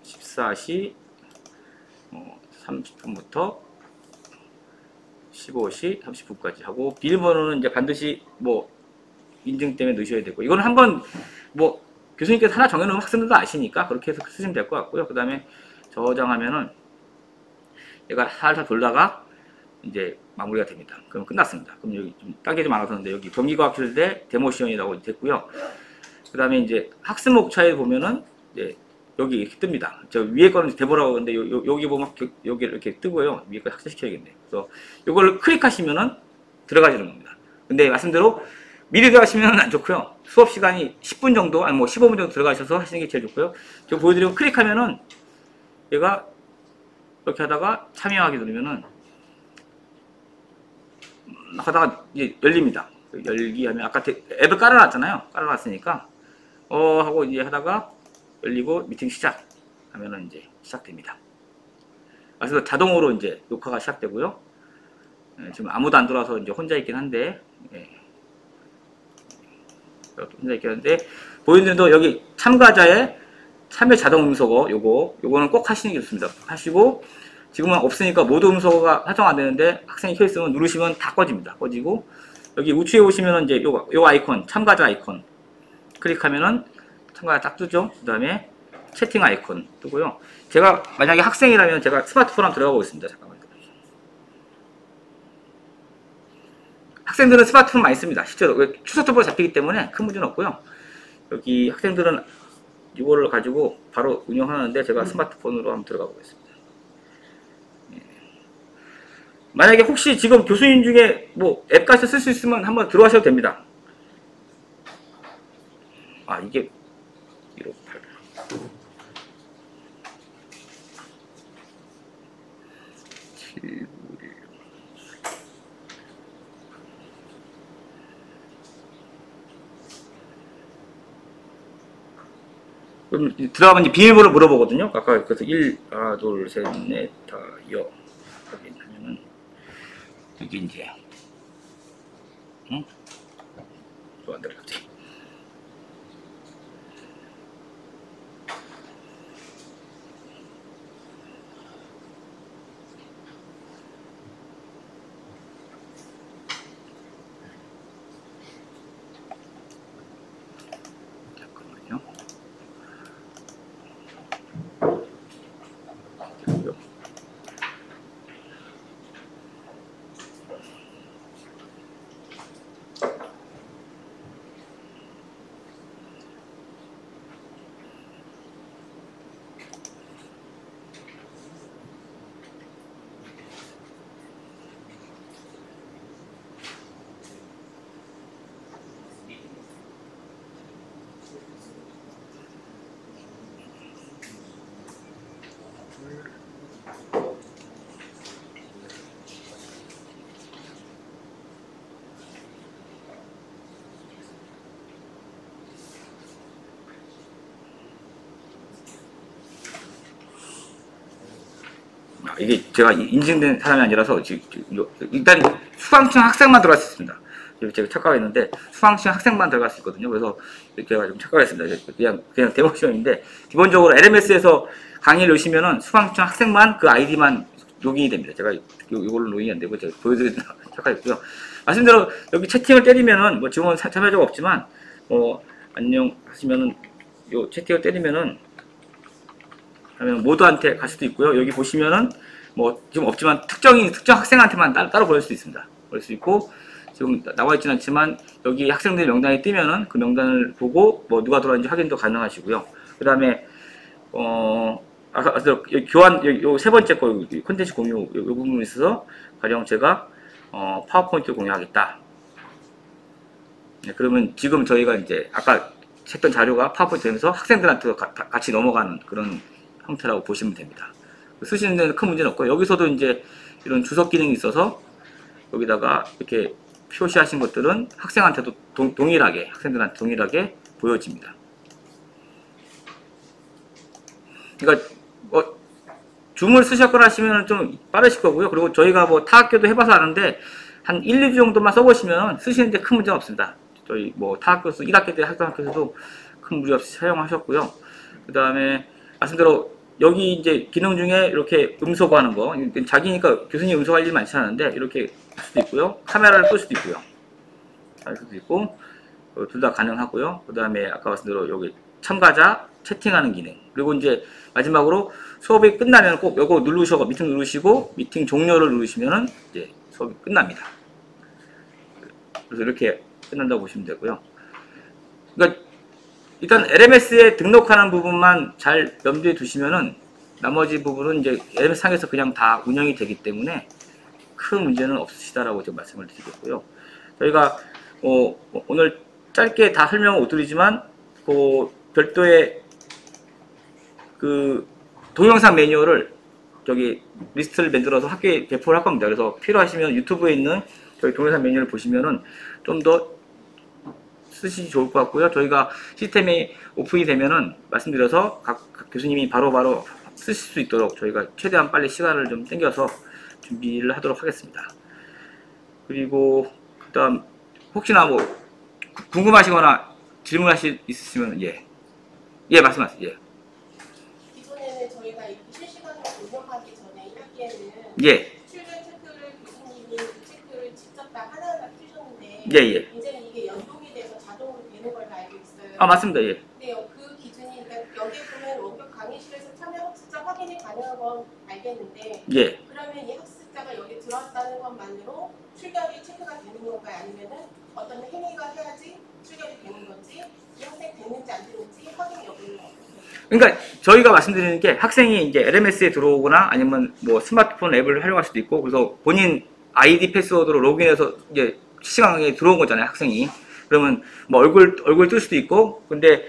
14시 30분부터 15시 30분까지 하고 비밀번호는 이제 반드시 뭐 인증 때문에 넣으셔야 되고 이거는 한번 뭐 교수님께서 하나 정해놓으면 학생들도 아시니까 그렇게 해서 쓰시면 될 것 같고요. 그 다음에 저장하면은 얘가 살살 돌다가 이제 마무리가 됩니다. 그럼 끝났습니다. 그럼 여기 좀 딴 게 좀 많아서는데 여기 경기과학실대 데모 시연이라고 됐고요. 그 다음에 이제 학습 목차에 보면은 이제 여기 이렇게 뜹니다. 저 위에 거는 데모라고 하는데 여기 보면 여기 이렇게 뜨고요. 위에 거 학습시켜야겠네. 그래서 이걸 클릭하시면은 들어가지는 겁니다. 근데 말씀대로 미리 들어가시면 안 좋고요. 수업 시간이 10분 정도, 아니 뭐 15분 정도 들어가셔서 하시는 게 제일 좋고요. 제가 보여드리고 클릭하면은 얘가 이렇게 하다가 참여하기 누르면은 하다가 이제 열립니다. 열기 하면 아까 앱을 깔아놨잖아요. 깔아놨으니까 하고 이제 하다가 열리고 미팅 시작 하면은 이제 시작됩니다. 그래서 자동으로 이제 녹화가 시작되고요. 지금 아무도 안 들어와서 이제 혼자 있긴 한데. 혼자 있긴 한데 보이는 대로 여기 참가자의 참여 자동 음소거 요거는 꼭 하시는 게 좋습니다. 하시고 지금은 없으니까 모두 음소거가 설정 안 되는데 학생이 켜 있으면 누르시면 다 꺼집니다. 꺼지고 여기 우측에 오시면은 이제 요 아이콘 참가자 아이콘 클릭하면은 참가자 딱 뜨죠. 그 다음에 채팅 아이콘 뜨고요. 제가 만약에 학생이라면 제가 스마트폰 한번 들어가 보겠습니다. 잠깐만요. 학생들은 스마트폰 많이 씁니다. 실제로 추석 정보가 잡히기 때문에 큰 문제는 없고요. 여기 학생들은 이거를 가지고 바로 운영하는데 제가 스마트폰으로 한번 들어가 보겠습니다. 만약에 혹시 지금 교수님 중에 뭐 앱까지 쓸 수 있으면 한번 들어가셔도 됩니다. 이게 158. 그럼 들어가면 이제 비밀번호 물어보거든요. 아까 그래서 1, 하나, 둘, 셋, 넷, 다, 여 하면은 여기 이제 응? 또 안 들어갔지. 잠깐만요. 이게 제가 인증된 사람이 아니라서 일단 수강층 학생만 들어갈 수 있습니다. 제가 착각했는데 수강층 학생만 들어갈 수 있거든요. 그래서 제가 좀 착각했습니다. 그냥 데모 시험인데 기본적으로 LMS에서 강의를 오시면은 수강층 학생만 그 아이디만 로깅이 됩니다. 제가 이걸로 로깅이 안 되고 제가 보여드리다 착각했고요. 말씀대로 여기 채팅을 때리면은 뭐 지금은 참여자가 없지만 안녕 하시면은 요 채팅을 때리면은 하면 모두한테 갈 수도 있고요. 여기 보시면은 뭐 지금 없지만 특정 학생한테만 따로 보낼 수도 있습니다. 보낼 수 있고 지금 나와 있지는 않지만 여기 학생들 명단이 뜨면은 그 명단을 보고 뭐 누가 들어왔는지 확인도 가능하시고요. 그 다음에 아까 교환 요 세 번째 거 콘텐츠 공유 요 부분에 있어서 가령 제가 파워포인트 공유하겠다. 네, 그러면 지금 저희가 이제 아까 했던 자료가 파워포인트 되면서 학생들한테 같이 넘어가는 그런 형태라고 보시면 됩니다. 쓰시는 데는 큰 문제는 없고 여기서도 이제 이런 주석 기능이 있어서 여기다가 이렇게 표시하신 것들은 학생한테도 동일하게 학생들한테 동일하게 보여집니다. 그러니까 줌을 쓰셨거나 하시면 좀 빠르실 거고요. 그리고 저희가 뭐 타학교도 해봐서 아는데 한 1, 2주 정도만 써보시면 쓰시는데 큰 문제는 없습니다. 저희 뭐 타학교에서 1학기 때 학교에서도 큰 무리 없이 사용하셨고요. 그 다음에 말씀대로 여기 이제 기능 중에 이렇게 음소거하는 거, 자기니까 교수님 음소거할 일이 많지 않은데 이렇게 할 수도 있고요. 카메라를 끌 수도 있고요. 할 수도 있고 둘 다 가능하고요. 그 다음에 아까 말씀대로 여기 참가자 채팅하는 기능. 그리고 이제 마지막으로 수업이 끝나면 꼭 이거 누르셔서 미팅 누르시고 미팅 종료를 누르시면은 이제 수업이 끝납니다. 그래서 이렇게 끝난다고 보시면 되고요. 그러니까 일단 LMS에 등록하는 부분만 잘 염두에 두시면은 나머지 부분은 이제 LMS 상에서 그냥 다 운영이 되기 때문에 큰 문제는 없으시다라고 좀 말씀을 드리겠고요. 저희가 오늘 짧게 다 설명을 못 드리지만 별도의 그 동영상 매뉴얼을 저기 리스트를 만들어서 학교에 배포를 할 겁니다. 그래서 필요하시면 유튜브에 있는 저희 동영상 매뉴얼을 보시면은 좀 더 쓰시기 좋을 것 같고요. 저희가 시스템이 오픈이 되면은 말씀드려서 각 교수님이 바로바로 쓰실 수 있도록 저희가 최대한 빨리 시간을 좀 당겨서 준비를 하도록 하겠습니다. 그리고 그다음 혹시나 뭐 궁금하시거나 질문하실 있으시면 예 말씀하세요. 예. 기존에는 저희가 실시간으로 분석하기 전에 1학기에는 예. 출결 체크를 교수님이 체크를 직접 다 하나하나 푸셨는데 예. 이제는 이게 연동이 돼서 자동으로 되는 걸로 알고 있어요. 아 맞습니다. 예. 근데 그 기준이 그러니까 여기에 보면 원격 강의실에서 참여 학습자 확인이 가능한 건 알겠는데 예. 그러면 이 학습자가 여기 들어왔다는 것만으로 출결이 체크가 되는 건가요? 아니면은 어떤 행위가 해야지 출결이 되는 건지 이 학생 됐는지 안 됐는지 확인 여부는 그러니까 저희가 말씀드리는 게 학생이 이제 LMS에 들어오거나 아니면 뭐 스마트폰 앱을 활용할 수도 있고 그래서 본인 아이디 패스워드로 로그인해서 이제 실시간에 들어온 거잖아요, 학생이. 그러면 뭐 얼굴 뜰 수도 있고 근데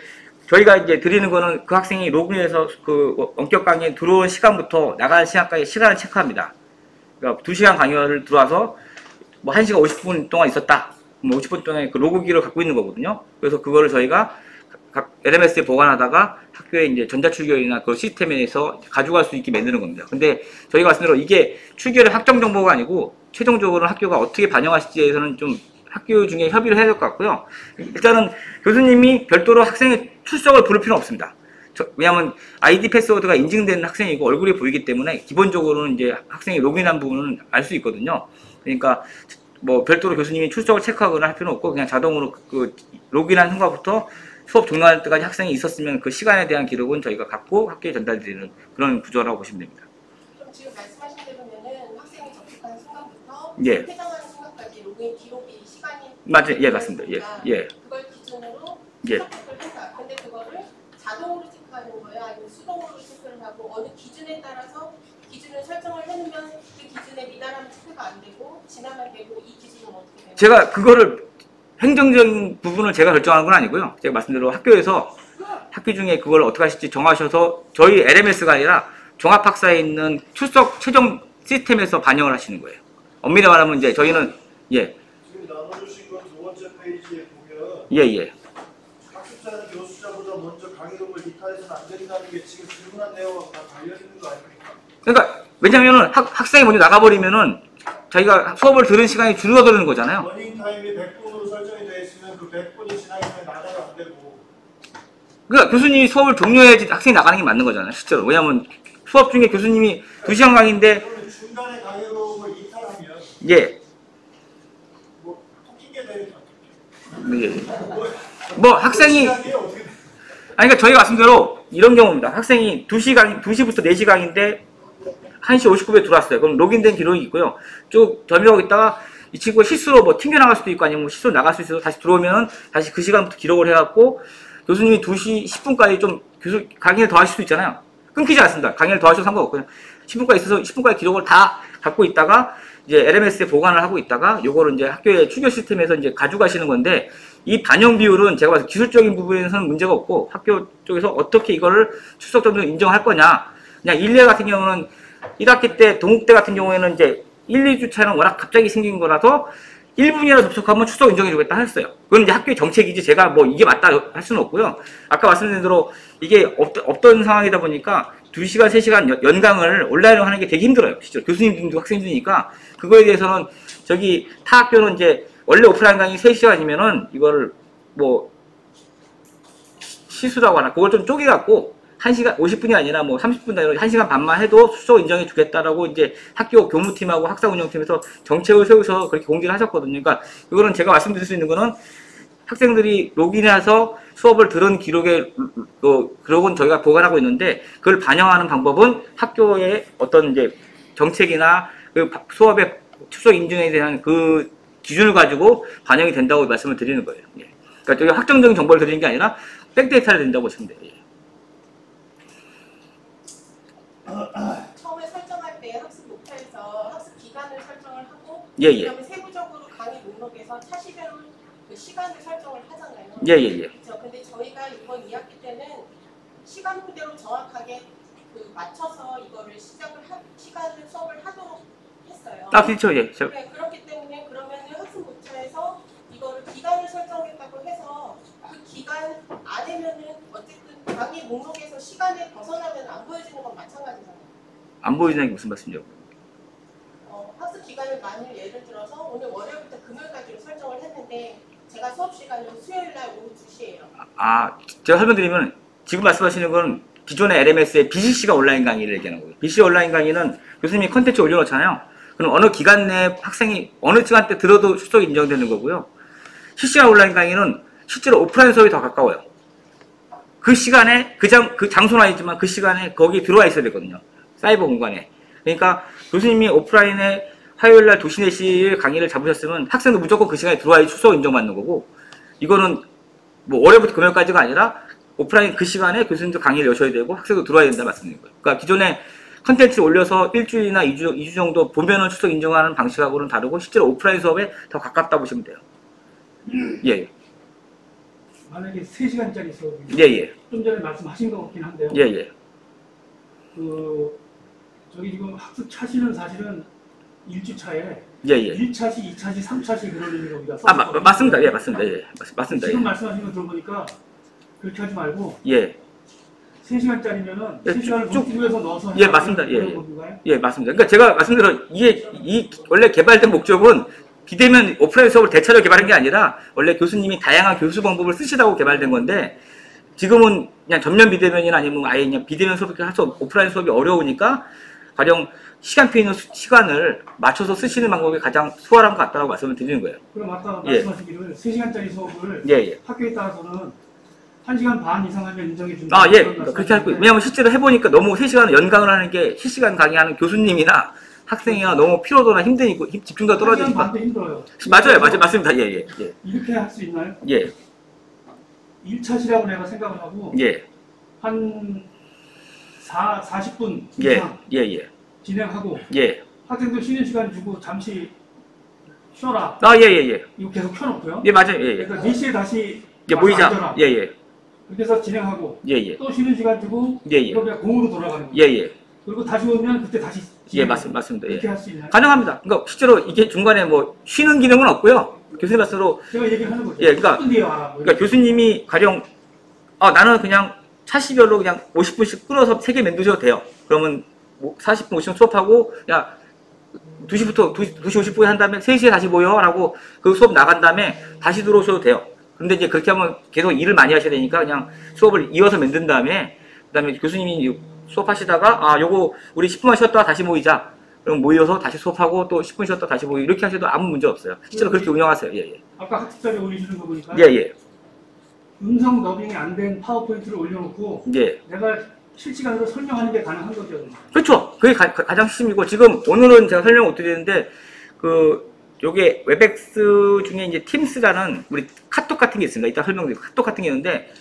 저희가 이제 드리는 거는 그 학생이 로그인해서 그 원격 강의에 들어온 시간부터 나가는 시간까지 시간을 체크합니다. 그러니까 2시간 강의를 들어와서 뭐 1시간 50분 동안 있었다. 뭐 50분 동안 그 로그기를 갖고 있는 거거든요. 그래서 그거를 저희가 각 LMS에 보관하다가 학교에 이제 전자출결이나 그 시스템에서 가져갈 수 있게 만드는 겁니다. 근데 저희가 말씀대로 이게 출결의 확정 정보가 아니고 최종적으로 학교가 어떻게 반영하실지에 대해서는 좀 학교 중에 협의를 해야 될 것 같고요. 일단은 교수님이 별도로 학생의 출석을 부를 필요는 없습니다. 왜냐하면 아이디 패스워드가 인증된 학생이고 얼굴이 보이기 때문에 기본적으로는 이제 학생이 로그인한 부분은 알 수 있거든요. 그러니까 뭐 별도로 교수님이 출석을 체크하거나 할 필요는 없고 그냥 자동으로 그 로그인한 순간부터 수업 종료할 때까지 학생이 있었으면 그 시간에 대한 기록은 저희가 갖고 학교에 전달드리는 그런 구조라고 보시면 됩니다. 그럼 지금 말씀하신 대로면은 학생이 접속하는 순간부터 예. 퇴장하는 순간까지 로그인 기록이 시간이 맞아요. 예, 맞습니다. 예, 예. 그걸 기준으로 예. 체크를 한다. 근데 그거를 자동으로 체크하는 거예요? 아니면 수동으로 체크를 하고 어느 기준에 따라서 기준을 설정을 해놓으면 그 기준에 미달하면 체크가 안 되고 지나면 되고 이 기준은 어떻게 되나요? 제가 그거를 행정적인 부분을 제가 결정하는 건 아니고요. 제가 말씀대로 학교에서 학교 중에 그걸 어떻게 하실지 정하셔서 저희 LMS가 아니라 종합학사에 있는 출석 최종 시스템에서 반영을 하시는 거예요. 엄밀히 말하면 이제 저희는 예. 지금 나눠주신 건 두 번째 페이지에 보면 예. 학습자는 교수자보다 먼저 강의록을 이탈해서는 안 된다는 게 지금 질문한 내용하고 다 달려있는 거 아닙니까? 그러니까 왜냐면은 학생이 먼저 나가버리면은 자기가 수업을 들은 시간이 줄어드는 거잖아요. 러닝타임이 100분으로 설정이 되어 있으면 그 100분이 지나면 나가면 안 되고. 그러니까 교수님이 수업을 종료해야지 학생이 나가는 게 맞는 거잖아요. 실제로. 왜냐면 수업 중에 교수님이 2시간 강의인데 그러면 중간에 강의록을 이탈하면 예. 뭐 토끼게 되니까. 예. 뭐 학생이 시간이 어떻게 돼? 아니, 그러니까 저희가 말씀대로 이런 경우입니다. 학생이 2시부터 4시간인데 1시 59분에 들어왔어요. 그럼 로그인된 기록이 있고요. 쭉 점유하고 있다가 이 친구가 실수로 뭐 튕겨나갈 수도 있고 아니면 뭐 실수로 나갈 수 있어서 다시 들어오면 다시 그 시간부터 기록을 해갖고 교수님이 2시 10분까지 좀 강의를 더 하실 수도 있잖아요. 끊기지 않습니다. 강의를 더 하셔도 상관없고요. 10분까지 있어서 10분까지 기록을 다 갖고 있다가 이제 LMS에 보관을 하고 있다가 요거를 이제 학교의 추교 시스템에서 이제 가져가시는 건데 이 반영 비율은 제가 봐서 기술적인 부분에서는 문제가 없고 학교 쪽에서 어떻게 이거를 출석 정도 인정할 거냐. 그냥 1례 같은 경우는 1학기 때 동국대 같은 경우에는 이제 1, 2주 차는 워낙 갑자기 생긴 거라서 1분이라도 접속하면 출석 인정해 주겠다 했어요. 그건 이제 학교의 정책이지 제가 뭐 이게 맞다 할 수는 없고요. 아까 말씀드린 대로 이게 없던 상황이다 보니까 2시간, 3시간 연강을 온라인으로 하는 게 되게 힘들어요. 실제로 교수님들도 학생들이니까 그거에 대해서는 저기 타 학교는 이제 원래 오프라인 강의 3시간이면은 이거를 뭐 시수라고 하나 그걸 좀 쪼개갖고 1시간 50분이 아니라 뭐 30분 단위로 1시간 반만 해도 출석 인정해 주겠다라고 이제 학교 교무팀하고 학사 운영팀에서 정책을 세우셔서 그렇게 공지를 하셨거든요. 그러니까 이거는 제가 말씀드릴 수 있는 거는 학생들이 로그인해서 수업을 들은 기록의 기록은 저희가 보관하고 있는데 그걸 반영하는 방법은 학교의 어떤 이제 정책이나 그 수업의 출석 인증에 대한 그 기준을 가지고 반영이 된다고 말씀을 드리는 거예요. 예. 그러니까 저희 확정적인 정보를 드리는 게 아니라 백데이터를 드린다고 보시면 돼요. 예. 처음에 설정할 때 학습 목표에서 학습 기간을 설정을 하고 예. 그다음에 세부적으로 강의 목록에서 차시별로 그 시간을 설정을 하잖아요. 예. 그렇죠. 근데 저희가 이번 2학기 때는 시간표대로 정확하게 그 맞춰서 이거를 시간을 수업을 하도록 했어요. 아, 그렇죠. 예. 네, 그렇기 때문에 그러면은 학습 목표에서 이거를 기간을 설정했다고 해서 그 기간 안에면은 어쨌든 강의 목록에서 시간에 벗어나면 안 보여지는 건 마찬가지잖아요. 안 보이는 게 무슨 말씀이죠? 학습 기간을 만일 예를 들어서 오늘 월요일부터 금요일까지로 설정을 했는데 제가 수업 시간은 수요일 날 오후 2시예요. 아, 제가 설명드리면 지금 말씀하시는 건 기존의 LMS의 BCC가 온라인 강의를 얘기하는 거예요. BCC 온라인 강의는 교수님이 컨텐츠 올려놓잖아요. 그럼 어느 기간 내에 학생이 어느 시간대 들어도 출석이 인정되는 거고요. 실시간 온라인 강의는 실제로 오프라인 수업이 더 가까워요. 그 시간에 그 장소는 아니지만 그 시간에 거기 들어와 있어야 되거든요. 사이버 공간에. 그러니까 교수님이 오프라인에 화요일날 2시, 4시 강의를 잡으셨으면 학생도 무조건 그 시간에 들어와야 출석 인정받는 거고 이거는 뭐 월요일부터 금요일까지가 아니라 오프라인 그 시간에 교수님도 강의를 여셔야 되고 학생도 들어와야 된다 말씀드린 거예요. 그러니까 기존에 컨텐츠를 올려서 일주일이나 2주 정도 보면은 출석 인정하는 방식하고는 다르고 실제로 오프라인 수업에 더 가깝다 보시면 돼요. 예. 만약에 3시간짜리 수업이 예. 좀 전에 말씀하신 것 같긴 한데요. 예. 저기 지금 학습 차시는 사실은 1주차에 예, 예. 1차시, 2차시, 3차시 그런 의미로 우리가 아, 썼거든요. 맞습니다. 예, 맞습니다. 예. 맞습니다. 지금 예. 말씀하시는 거 들어보니까 그렇게 하지 말고 예. 3시간짜리면은 예, 3시간을 쭉- 뭉뚱해서 넣어서 예, 맞습니다. 예, 그런 예. 건가요? 예, 맞습니다. 그러니까 제가 말씀드린 이게 이 원래 개발된 목적은 비대면 오프라인 수업을 대체로 개발한 게 아니라 원래 교수님이 다양한 교수 방법을 쓰시라고 개발된 건데 지금은 그냥 전면 비대면이나 아니면 아예 그냥 비대면 수업을 해서 오프라인 수업이 어려우니까 가령 시간표 있는 시간을 맞춰서 쓰시는 방법이 가장 수월한 것 같다고 말씀을 드리는 거예요. 그럼 아까 예. 말씀하시기를 3시간짜리 수업을 예, 예. 학교에 따라서는 1시간 반 이상 하면 인정해 준다. 아, 예. 그렇게 할 거예요. 왜냐하면 실제로 해보니까 너무 3시간 연강을 하는 게 실시간 강의하는 교수님이나 학생이나 너무 피로도나 힘드니까 집중도가 1시간 떨어지니까. 반도 힘들어요. 맞아요. 맞습니다. 예, 예. 예. 이렇게 할 수 있나요? 예. 1차시라고 내가 생각을 하고 예. 한 40분 예. 이상 예. 예. 진행하고 예. 학생들 쉬는 시간 주고 잠시 쉬어라. 아, 예, 예, 예. 이거 계속 켜놓고요. 예, 맞아요. 예, 예. 그러니까 4시에 다시 예, 와서 모이자. 앉아라. 예, 예. 그렇게 해서 진행하고 예, 예. 또 쉬는 시간 주고 예, 예. 이거 그냥 공으로 돌아가는 거예요. 예, 예. 그리고 다시 오면 그때 다시 예, 진행하고. 맞습니다. 예. 이렇게 할 수 있나요? 가능합니다. 그러니까 실제로 이게 중간에 뭐 쉬는 기능은 없고요. 교수님 말씀으로 제가 얘기를 하는 거죠. 예, 그러니까- 10분 뒤에 와라. 뭐 그러니까 교수님이 가령 나는 그냥 차시별로 그냥 50분씩 끌어서 3개 만드셔도 돼요. 그러면 뭐 40분 50분 수업하고 야 2시부터 2시 50분에 한 다음에 3시에 다시 모여라고 그 수업 나간 다음에 다시 들어오셔도 돼요. 근데 이제 그렇게 하면 계속 일을 많이 하셔야 되니까 그냥 수업을 이어서 만든 다음에 그다음에 교수님이 수업하시다가 요거 우리 10분만 쉬었다가 다시 모이자. 그럼 모여서 다시 수업하고 또 10분 쉬었다 다시 모이고 이렇게 하셔도 아무 문제 없어요. 실제로 그렇게 운영하세요. 예, 예. 아까 학습자에 올리시는 거 보니까 예, 예. 음성 더빙이 안 된 파워포인트를 올려놓고 예. 내가 실시간으로 설명하는 게 가능한 거죠. 그렇죠. 그게 가장 핵심이고 지금 오늘은 제가 설명 못 드리는데 요게 웹엑스 중에 이제 팀스라는 우리 카톡 같은 게 있습니다. 이따 설명드릴게요. 카톡 같은 게 있는데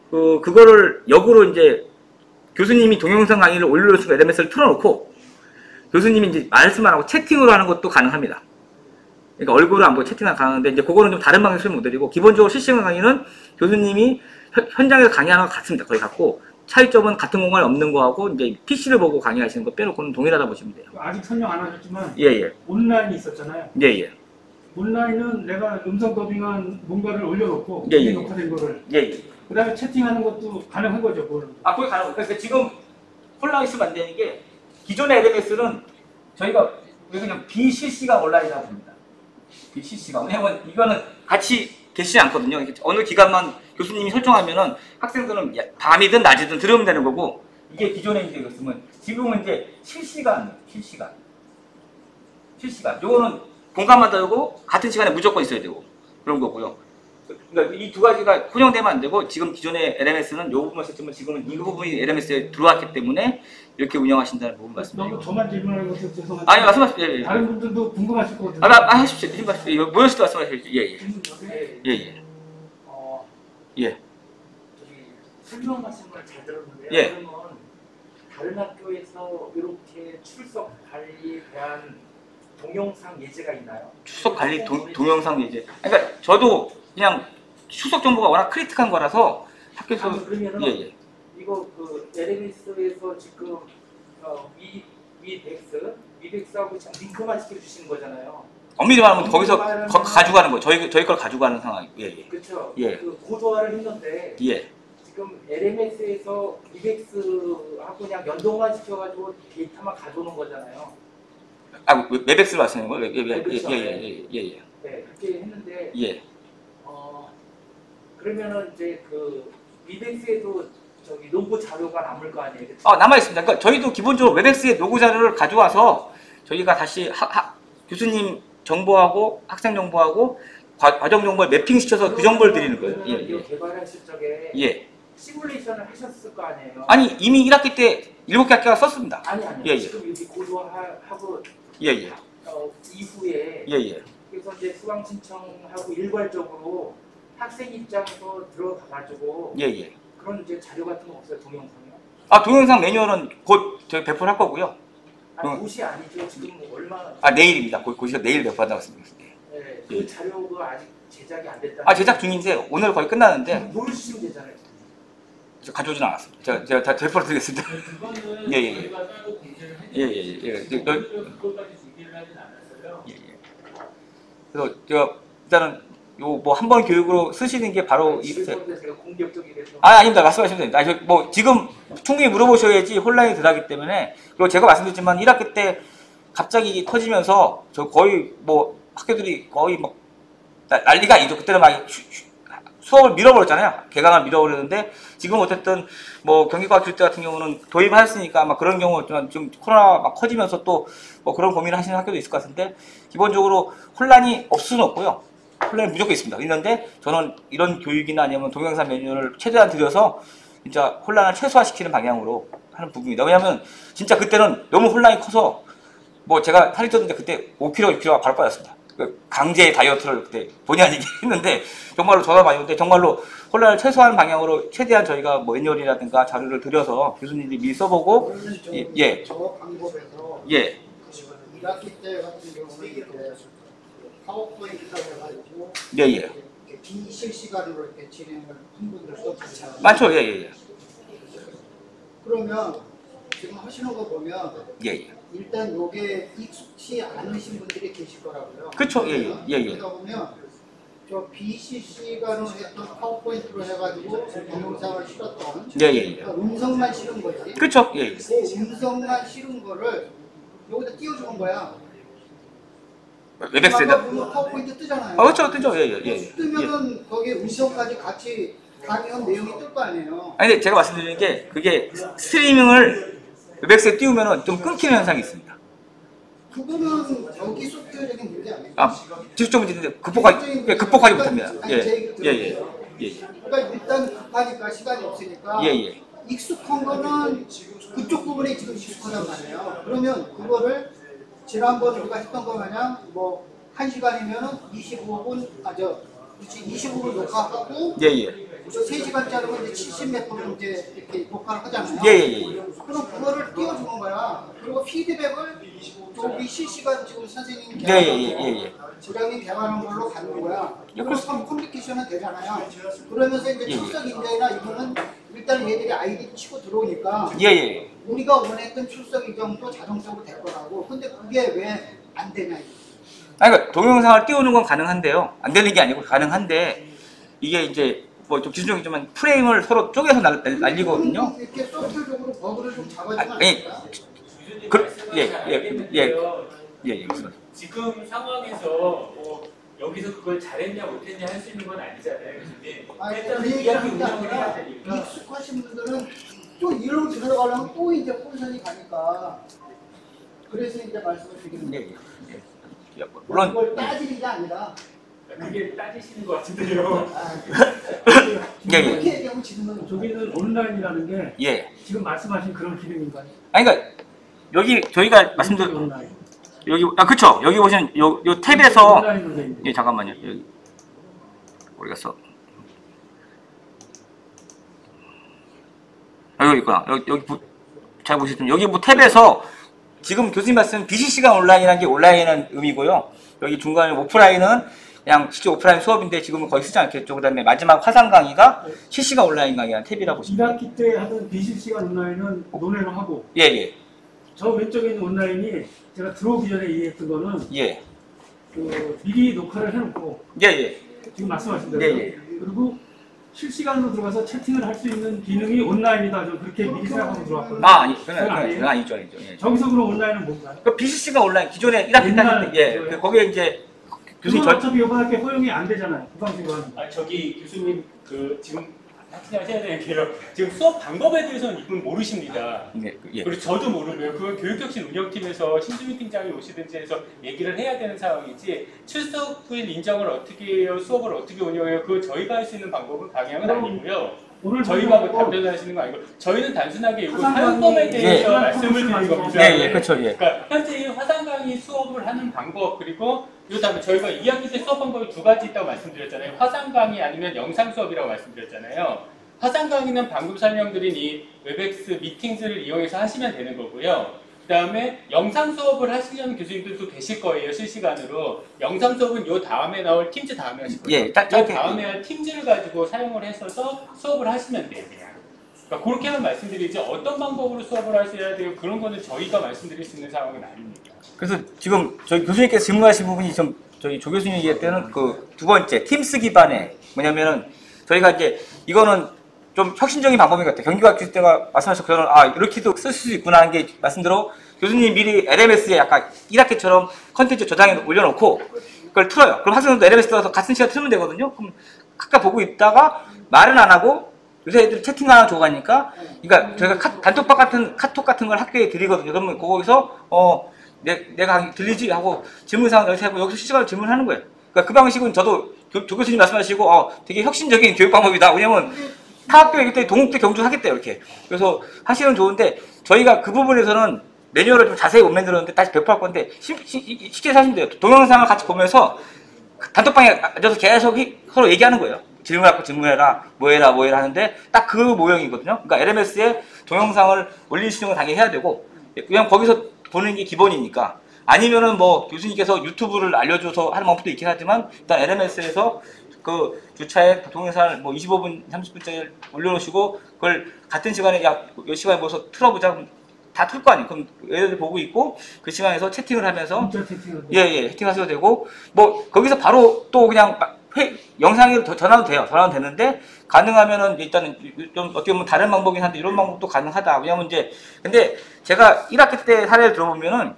그거를 역으로 이제 교수님이 동영상 강의를 올려놓을 수가 LMS를 틀어놓고 교수님이 이제 말씀 안 하고 채팅으로 하는 것도 가능합니다. 그러니까 얼굴을 안 보고 채팅은 가능한데 이제 그거는 좀 다른 방식으로 못 드리고 기본적으로 실시간 강의는 교수님이 현장에서 강의하는 것 같습니다. 거의 같고 차이점은 같은 공간에 없는 거하고 이제 PC를 보고 강의하시는 거 빼놓고는 동일하다 보시면 돼요. 아직 설명 안 하셨지만 예, 예. 온라인이 있었잖아요. 예, 예. 온라인은 내가 음성 더빙한 뭔가를 올려놓고 예, 예, 예. 녹화된 거를 예, 예. 그 다음에 채팅하는 것도 가능한 거죠. 그거는. 거기 가능. 그러니까 지금 혼란이 있으면 안 되는 게 기존의 LMS는 저희가 그냥 비실시간 온라인이라고 합니다. 비실시간. 왜냐면 이거는 같이 계시지 않거든요. 어느 기간만 교수님이 설정하면은 학생들은 밤이든 낮이든 들으면 되는 거고 이게 기존에 이제 그랬으면 지금은 이제 실시간. 요거는 공간만 다르고 같은 시간에 무조건 있어야 되고 그런 거고요. 그러니까 이 두 가지가 혼용되면 안 되고 지금 기존의 LMS는 요 부분을 썼지만 지금은 이 부분이 LMS에 들어왔기 때문에 이렇게 운영하신다는 부분 너무 말씀드리고. 저만 질문하는 것도 죄송한데 아니 말씀하십시오. 예, 예. 다른 분들도 궁금하실 것 같은데. 하십시오. 힘하십시오. 모였을 때 말씀하십시오. 예, 예. 예, 예. 예. 저기 설명하신 걸 잘 들었는데요. 예. 그러면 다른 학교에서 이렇게 출석 관리에 대한 동영상 예제가 있나요? 추석 관리 동영상 예제. 그러니까 저도 그냥 추석 정보가 워낙 크리틱한 거라서 학교에서 그러면은 예, 예. 이거 그 LMS에서 지금 위백스하고 링크만 시켜주시는 거잖아요. 엄밀히 말하면 거기서 가져가는 거예요. 저희 걸 가져가는 상황이고. 예, 예. 그렇죠. 예. 그 고도화를 했는데 예. 지금 LMS에서 위백스하고 그냥 연동만 시켜가지고 데이터만 가져오는 거잖아요. 웹엑스를 말씀하시는 거예요? 그렇죠. 예. 네, 그렇게 했는데 예. 그러면은 이제 그 위백스에도 저기 노고 자료가 남을 거 아니에요? 그쵸? 남아 있습니다. 그러니까 저희도 기본적으로 웹엑스의 노고 자료를 가져와서 저희가 다시 교수님 정보하고 학생 정보하고 과정 정보를 매핑시켜서 그 정보를 드리는 거예요. 그러면은 예, 이거 예. 개발하실 적에 예. 시뮬레이션을 하셨을 거 아니에요? 아니 이미 1학기 때 7개 학교가 썼습니다. 아니 예, 예. 지금 여기 고도화하고 예. 이후에 예. 그래서 이제 수강 신청하고 일괄적으로 학생 입장에서 들어가가지고 예. 그런 이제 자료 같은 거 없어요? 동영상이요? 동영상 매뉴얼은 곧 저희 배포를 할 거고요. 아니 옷이 아니죠. 지금 얼마나 내일입니다. 고시가 내일 배포한다고 했습니다. 네, 예. 그 자료가 아직 제작이 안 됐다. 제작 중인데 오늘 거의 끝나는데 모르시면 되잖아요. 가져오진 않았습니다. 제가 다 배포를 드리겠습니다. 그거는 예. 저희가 따로 공개를 예. 해드리고 그것까지 준비를 하진 않았어요. 그래서 제가 일단은 요 뭐 한 번 교육으로 쓰시는 게 바로 제가 공격적이라서. 아닙니다. 말씀하시면 됩니다. 뭐 지금 충분히 물어보셔야지 혼란이 덜하기 때문에. 그리고 제가 말씀드렸지만 1학기 때 갑자기 터지면서 저 거의 뭐 학교들이 거의 막 난리가 아니죠. 그때는 막 수업을 밀어버렸잖아요. 개강을 밀어버렸는데 지금 어쨌든 뭐 경기과학 교육대 같은 경우는 도입하였으니까 아마 그런 경우 좀 코로나 막 커지면서 또 뭐 그런 고민을 하시는 학교도 있을 것 같은데 기본적으로 혼란이 없을 수는 없고요. 혼란이 무조건 있습니다. 있는데 저는 이런 교육이나 아니면 동영상 매뉴얼을 최대한 들여서 진짜 혼란을 최소화시키는 방향으로 하는 부분입니다. 왜냐하면 진짜 그때는 너무 혼란이 커서 뭐 제가 살이 쪘는데 그때 5kg, 6kg가 바로 빠졌습니다. 강제 다이어트를 그때 본의 아니게 했는데 정말로 전화 많이 오는데 정말로 혼란을 최소화하는 방향으로 최대한 저희가 뭐 매뉴얼이라든가 자료를 들여서 교수님들이 미리 써보고 예. 저 방법에서 예. 1학기 때 같은 경우는 이제 파워포인트라고 해가지고 예. 이렇게 비실시간으로 이렇게 진행을 한 분들 써주세요. 많죠. 예. 그러면 지금 하시는 거 보면 예. 일단 요게 익숙치 않으신 분들이 계실 거라고요. 그쵸. 예. 그러다 보면 저 비실시간으로 했던 파워포인트로 해가지고 동영상을 실었던 예. 그러니까 음성만 실은 거지. 그쵸. 예. 그 음성만 실은 거를 여기다 띄워주는 거야. 웹엑스에다. 아까 보면 파워포인트 뜨잖아요. 그쵸. 뜨죠. 예. 뜨면은 거기에 음성까지 같이 강의한 내용이 뜰 거 아니에요. 아니 근데 제가 말씀드리는 게 그게 스트리밍을 웹엑스에 띄우면은 좀 끊기는 현상이 있습니다. 그거는 여기 소프트웨어적인 문제 아니에요. 기술적 문제인데 극복하지 못합니다. 예. 그러니까 일단 급하니까 시간이 없으니까 예. 익숙한 거는 그쪽 부분에 지금 익숙하단 말이에요. 그러면 그거를 지난번 우리가 했던 거 마냥 뭐 1시간이면은 25분 25분 녹화하고 예. 저 3시간짜리면 이제 70몇 분 이제 이렇게 녹화를 하잖아요. 예. 그럼 그거를 띄워주는 거야. 그리고 피드백을 저기 실시간 지금 선생님 예. 부장님 개발한 걸로 가는 거야. 예, 그래서 커뮤니케이션은 되잖아요. 그러면서 이제 출석 인정이나 이거는 일단 얘들이 아이디 치고 들어오니까 예. 우리가 원했던 출석 인정도 자동적으로 될 거라고. 근데 그게 왜 안 되냐. 그러니까 동영상을 띄우는 건 가능한데요. 안 되는 게 아니고 가능한데 이게 이제 뭐 좀 기술적이지만 프레임을 서로 쪼개서 날리거든요. 이렇게 소프트웨어적으로 버그를 좀 잡아주면 안 아니, 될까? 예. 지금 상황에서 뭐 여기서 그걸 잘했냐 못했냐 할 수 있는 건 아니잖아요. 일단 그 이야기 얘기하는 게 운영을 해야 아니라 되니까. 익숙하신 분들은 또 이로 들어가려면 또 이제 혼선이 가니까 그래서 이제 말씀을 드리는 거예요. 물론 그걸 따지는 게 아니라 그게 따지시는 것 같은데요. 이렇게 얘기하면 지금은 저기는 온라인이라는 게 예. 지금 말씀하신 그런 기능인가요? 아니 그러니까 여기 저희가 말씀드린 온라인. 여기 그쵸. 여기 보시면 요 탭에서 온라인으로 돼 있는. 예, 잠깐만요. 여기 어디 갔어? 여기 있구나. 여기 잘 보시면 여기 뭐 탭에서 지금 교수님 말씀 BCC가 온라인이라는 게 온라인이라는 의미고요. 여기 중간에 오프라인은 그냥 실제 오프라인 수업인데 지금은 거의 쓰지 않겠죠. 그 다음에 마지막 화상 강의가 실시간 온라인 강의라는 탭이라고 보시면 1학기 때 하던 비실시간 온라인은 논의를 하고 예. 저 왼쪽에 있는 온라인이 제가 들어오기 전에 이해했던 거는 예. 그 미리 녹화를 해놓고 예. 지금 말씀하신 대로 예. 그리고 실시간으로 들어가서 채팅을 할 수 있는 기능이 온라인이다. 저 그렇게 미리 생각하고 들어왔거든요. 그건 아니죠. 예. 저기서 그럼 온라인은 뭔가요? 그 BCC가 온라인 기존에 1학기 옛날 때 예. 거기에 이제 교수님 그건 어차피 이번 학기 허용이 안 되잖아요. 부강식으로 하는 거. 저기 교수님 그 지금 하셔야 되는 게요. 지금 수업 방법에 대해서는 이분 모르십니다. 예. 그리고 저도 모르고요. 그건 교육혁신 운영팀에서 신주민 팀장이 오시든지 해서 얘기를 해야 되는 상황이지 출석부인 인정을 어떻게 해요, 수업을 어떻게 운영해요, 그거 저희가 할 수 있는 방법은 방향은 아니고요. 오늘 저희가 뭐 답변하시는 거 아니고 저희는 단순하게 이거 사용법에 대해서 말씀을 드리는 겁니다. 예. 그렇죠. 예. 그러니까 현재 이 화상 강의 수업을 하는 방법 그리고 다음에 저희가 2학기 때 수업 방법이 두 가지 있다고 말씀드렸잖아요. 화상 강의 아니면 영상 수업이라고 말씀드렸잖아요. 화상 강의는 방금 설명드린 이 웹엑스 미팅즈를 이용해서 하시면 되는 거고요. 그 다음에 영상 수업을 하시려는 교수님들도 계실 거예요. 실시간으로. 영상 수업은 요 다음에 나올 팀즈 다음에 하실 거예요. 예. 요 다음에 할 팀즈를 가지고 사용을 해서 수업을 하시면 돼요. 그러니까 그렇게만 말씀드리지 어떤 방법으로 수업을 하셔야 돼요. 그런 거는 저희가 말씀드릴 수 있는 상황은 아닙니다. 그래서 지금 저희 교수님께서 질문하신 부분이 좀 저희 조 교수님 얘기할 때는 그 두 번째 팀스 기반의 뭐냐면은 저희가 이제 이거는 좀 혁신적인 방법인 것 같아요. 경기과학 교수 때가 말씀하셔서 저는 이렇게도 쓸 수 있구나 하는 게 말씀대로 교수님 미리 LMS에 약간 1학기처럼 컨텐츠 저장해 올려놓고 그걸 틀어요. 그럼 학생들도 LMS 들어서 같은 시간 틀면 되거든요. 그럼 각각 보고 있다가 말은 안 하고 요새 애들 채팅 하나 줘가니까 그러니까 저희가 단톡방 같은 카톡 같은 걸 학교에 드리거든요. 그러면 거기서 내가 들리지 하고 질문사항 여기서 하고 여기서 실시간으로 질문하는 거예요. 그러니까 그 방식은 저도 조 교수님 말씀하시고 되게 혁신적인 교육 방법이다. 왜냐면 타 학교에 그때 동국대 경주 하겠대요. 이렇게. 그래서 하시면 좋은데 저희가 그 부분에서는 매뉴얼을 좀 자세히 못 만들었는데 다시 배포할 건데 쉽게 사시면 돼요. 동영상을 같이 보면서 단톡방에 앉아서 계속 서로 얘기하는 거예요. 질문하고 질문해라, 뭐해라 하는데 딱 그 모형이거든요. 그러니까 LMS에 동영상을 올리시는 건 당연히 해야 되고 그냥 거기서 보는 게 기본이니까 아니면은 뭐 교수님께서 유튜브를 알려줘서 하는 방법도 있긴 하지만 일단 LMS에서 그 주차에 동영상을 뭐 25분, 30분짜리 올려놓으시고 그걸 같은 시간에 몇 시간에 모여서 틀어보자. 다 틀 거 아니에요. 그럼 애들 보고 있고 그 시간에서 채팅을 하면서 채팅하셔도 되고 뭐 거기서 바로 또 그냥 영상으로 전화도 돼요. 전화도 되는데 가능하면은 일단은 좀 어떻게 보면 다른 방법이긴 한데 이런 방법도 가능하다. 왜냐면 이제 근데 제가 1학기 때 사례를 들어보면은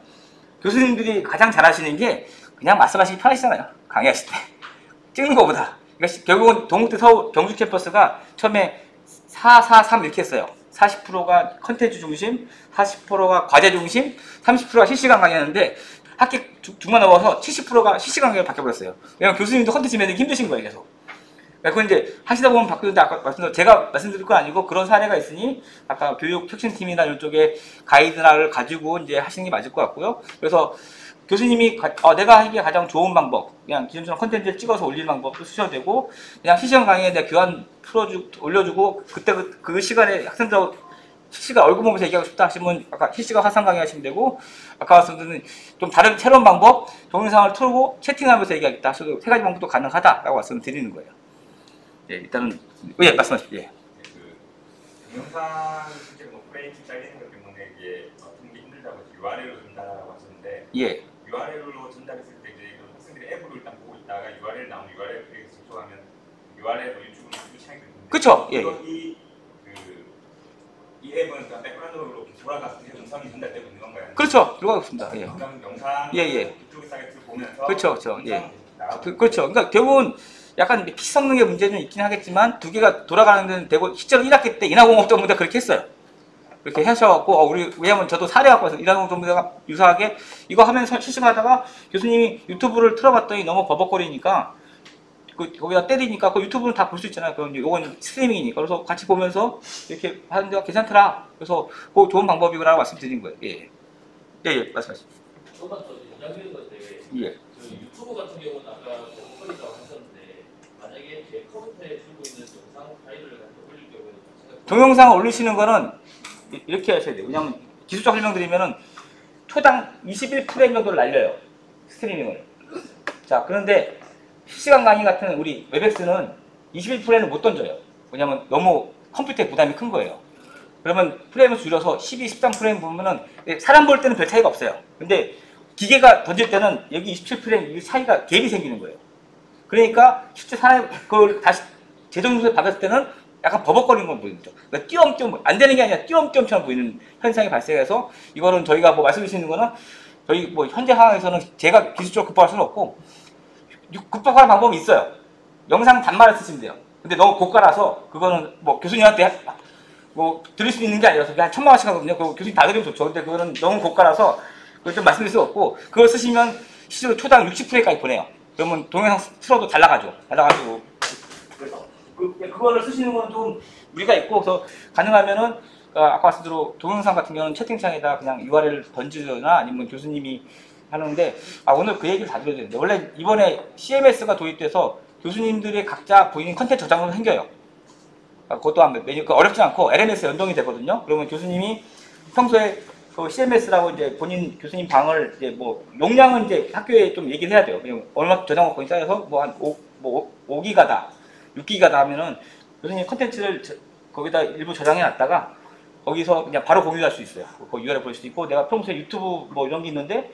교수님들이 가장 잘하시는 게 그냥 말씀하시기 편하시잖아요. 강의하실 때 찍는 것보다. 그러니까 결국은 동국대 서울 경주 캠퍼스가 처음에 4-4-3 이렇게 했어요. 40%가 컨텐츠 중심, 40%가 과제 중심, 30%가 실시간 강의하는데 학기 중간 넘어서 70%가 실시간 강의로 바뀌어버렸어요. 왜냐면 교수님도 컨텐츠 만들기 힘드신 거예요, 계속. 그건 이제 하시다 보면 바뀌는데 아까 말씀드린 제가 말씀드릴 건 아니고 그런 사례가 있으니 아까 교육 혁신팀이나 이쪽에 가이드라를 가지고 이제 하시는 게 맞을 것 같고요. 그래서 교수님이 내가 하기에 가장 좋은 방법, 그냥 기존처럼 컨텐츠를 찍어서 올리는 방법도 쓰셔도 되고, 그냥 실시간 강의에 대한 교환 올려주고, 그때 그 시간에 학생들하고 실시간 얼굴 보면서 얘기하고 싶다 하시면, 아까 실시간 화상 강의 하시면 되고, 아까 말씀드린 좀 다른 새로운 방법, 동영상을 틀고 채팅하면서 얘기하겠다 하셔도 세 가지 방법도 가능하다라고 말씀드리는 거예요. 예, 일단은, 말씀하십시오. 예. 동영상 실제로 뭐 프레임 잘리는 것 때문에 이게 어떤 게 힘들다고 URL로 전달하라고 하셨는데, 예. URL로 전달했을 때 이제 학생들이 앱으로 일단 보고 있다가 URL 나오면 URL 클릭해서 접속하면 URL로 유튜브 창이 되는데 그쵸? 예. 이 앱은 그냥 백그라운드로 돌아가서 영상이 전달되고 있는 건가요? 그렇죠. 들어가고 있습니다. 예. 영상 예. 유튜브 사이트를 보면서 그렇죠. 예. 그렇죠. 그러니까 결국은 약간 키 성능의 문제는 있긴 하겠지만 두 개가 돌아가는 데는 되고 실제로 1학기 때 인하공업 전문가 그렇게 했어요. 그렇게 하셔갖고 우리 왜냐면 저도 사례 갖고 와서 인하공업 전문가가 유사하게 이거 하면서 실시간하다가 교수님이 유튜브를 틀어봤더니 너무 버벅거리니까 거기다 때리니까 그 유튜브는 다 볼 수 있잖아요. 그럼 이건 스트리밍이니까 그래서 같이 보면서 이렇게 하는 데가 괜찮더라. 그래서 그 좋은 방법이구나 말씀드린 거예요. 예. 말씀하시죠. 조금만 더 연장되는 건데 예. 그 유튜브 같은 경우는 아까 버벅거린다고 하셨는데 만약에 제 컴퓨터에 들고 있는 영상 파일을 올릴 경우에는 동영상 올리시는 거는 이렇게 하셔야 돼요. 왜냐면 기술적 설명드리면은 초당 21프레임 정도를 날려요. 스트리밍을. 자, 그런데 실시간 강의 같은 우리 웹엑스는 21프레임을 못 던져요. 왜냐면 너무 컴퓨터에 부담이 큰 거예요. 그러면 프레임을 줄여서 12, 13프레임 보면은 사람 볼 때는 별 차이가 없어요. 근데 기계가 던질 때는 여기 27프레임 이 차이가 갭이 생기는 거예요. 그러니까 실제 사람 그걸 다시 재정조사 받았을 때는 약간 버벅거리는 건 보이는 거죠. 그러니까 띄엄띄엄 안 되는 게 아니라 띄엄띄엄처럼 보이는 현상이 발생해서 이거는 저희가 뭐 말씀해 주시는 거는 저희 뭐 현재 상황에서는 제가 기술적으로 극복할 수는 없고 극복하는 방법이 있어요. 영상 단말을 쓰시면 돼요. 근데 너무 고가라서 그거는 뭐 교수님한테 뭐 드릴 수 있는 게 아니라서 그냥 1,000만 원씩 하거든요. 그거 교수님 다 드리면 좋죠. 근데 그거는 너무 고가라서 그걸 좀 말씀드릴 수 없고 그걸 쓰시면 실제로 초당 60프레임까지 보내요. 그러면 동영상 틀어도 잘 나가죠. 잘 나가지고 그래서 그거를 쓰시는 건 좀 무리가 있고 그래서 가능하면은 아까 말씀대로 동영상 같은 경우는 채팅창에다 그냥 URL을 던지거나 아니면 교수님이 하는데 오늘 그 얘기를 다 드려야 되는데 원래 이번에 CMS가 도입돼서 교수님들이 각자 본인 컨텐츠 저장으로 생겨요. 그것도 메뉴 어렵지 않고 LMS 연동이 되거든요. 그러면 교수님이 평소에 그 CMS라고 이제 본인 교수님 방을 이제 뭐 용량은 이제 학교에 좀 얘기를 해야 돼요. 얼마 저장하고 거기 쌓여서 뭐 한 5기가다, 6기가다 하면은 교수님 컨텐츠를 거기다 일부 저장해 놨다가 거기서 그냥 바로 공유할 수 있어요. 그 URL 볼 수도 있고 내가 평소에 유튜브 뭐 이런 게 있는데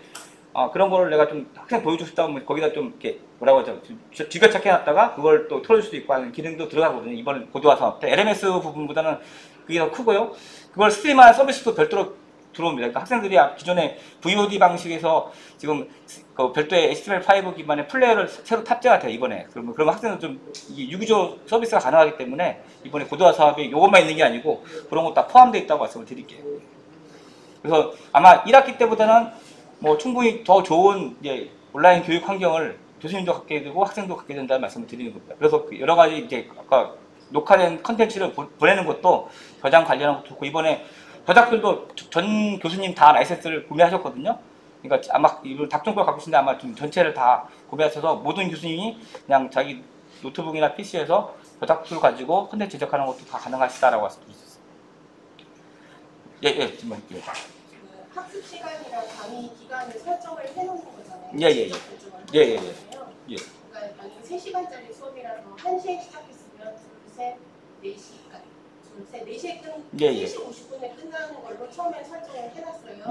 그런 거를 내가 좀 학생 보여주고 싶다 하면 거기다 좀 이렇게 뭐라고 하죠? 쥐가차게 해놨다가 그걸 또 틀어줄 수도 있고 하는 기능도 들어가거든요. 이번에 고도화 사업 때 LMS 부분보다는 그게 더 크고요. 그걸 스트리밍하는 서비스도 별도로 들어옵니다. 그러니까 학생들이 기존에 VOD 방식에서 지금 그 별도의 HTML5 기반의 플레이어를 새로 탑재가 돼요, 이번에. 그러면 학생은 좀 유기적 서비스가 가능하기 때문에 이번에 고도화 사업이 이것만 있는 게 아니고 그런 것도 다 포함되어 있다고 말씀을 드릴게요. 그래서 아마 1학기 때보다는 뭐 충분히 더 좋은 이제 온라인 교육 환경을 교수님도 갖게 되고 학생도 갖게 된다는 말씀을 드리는 겁니다. 그래서 여러 가지 이제 아까 녹화된 컨텐츠를 보내는 것도 저장 관리하는 것도 좋고 이번에 저작들도 전 교수님 다 라이센스를 구매하셨거든요. 그러니까 아마 이걸 닥종표를 갖고 계신데 아마 좀 전체를 다 구매하셔서 모든 교수님이 그냥 자기 노트북이나 PC에서 저작툴 가지고 컨텐츠 제작하는 것도 다 가능하시다라고 말씀드렸어요. 예, 정말. 예. 그 학습 시간이랑 강의 기간을 설정을 해놓는 거잖아요. 예. 그러니까 만약에 3시간짜리 수업이라서 1시에 시작했으면 둘셋 4시, 그러니까 둘셋 4시에 3시 50분에 끝나는 걸로 처음에 설정을 해놨어요.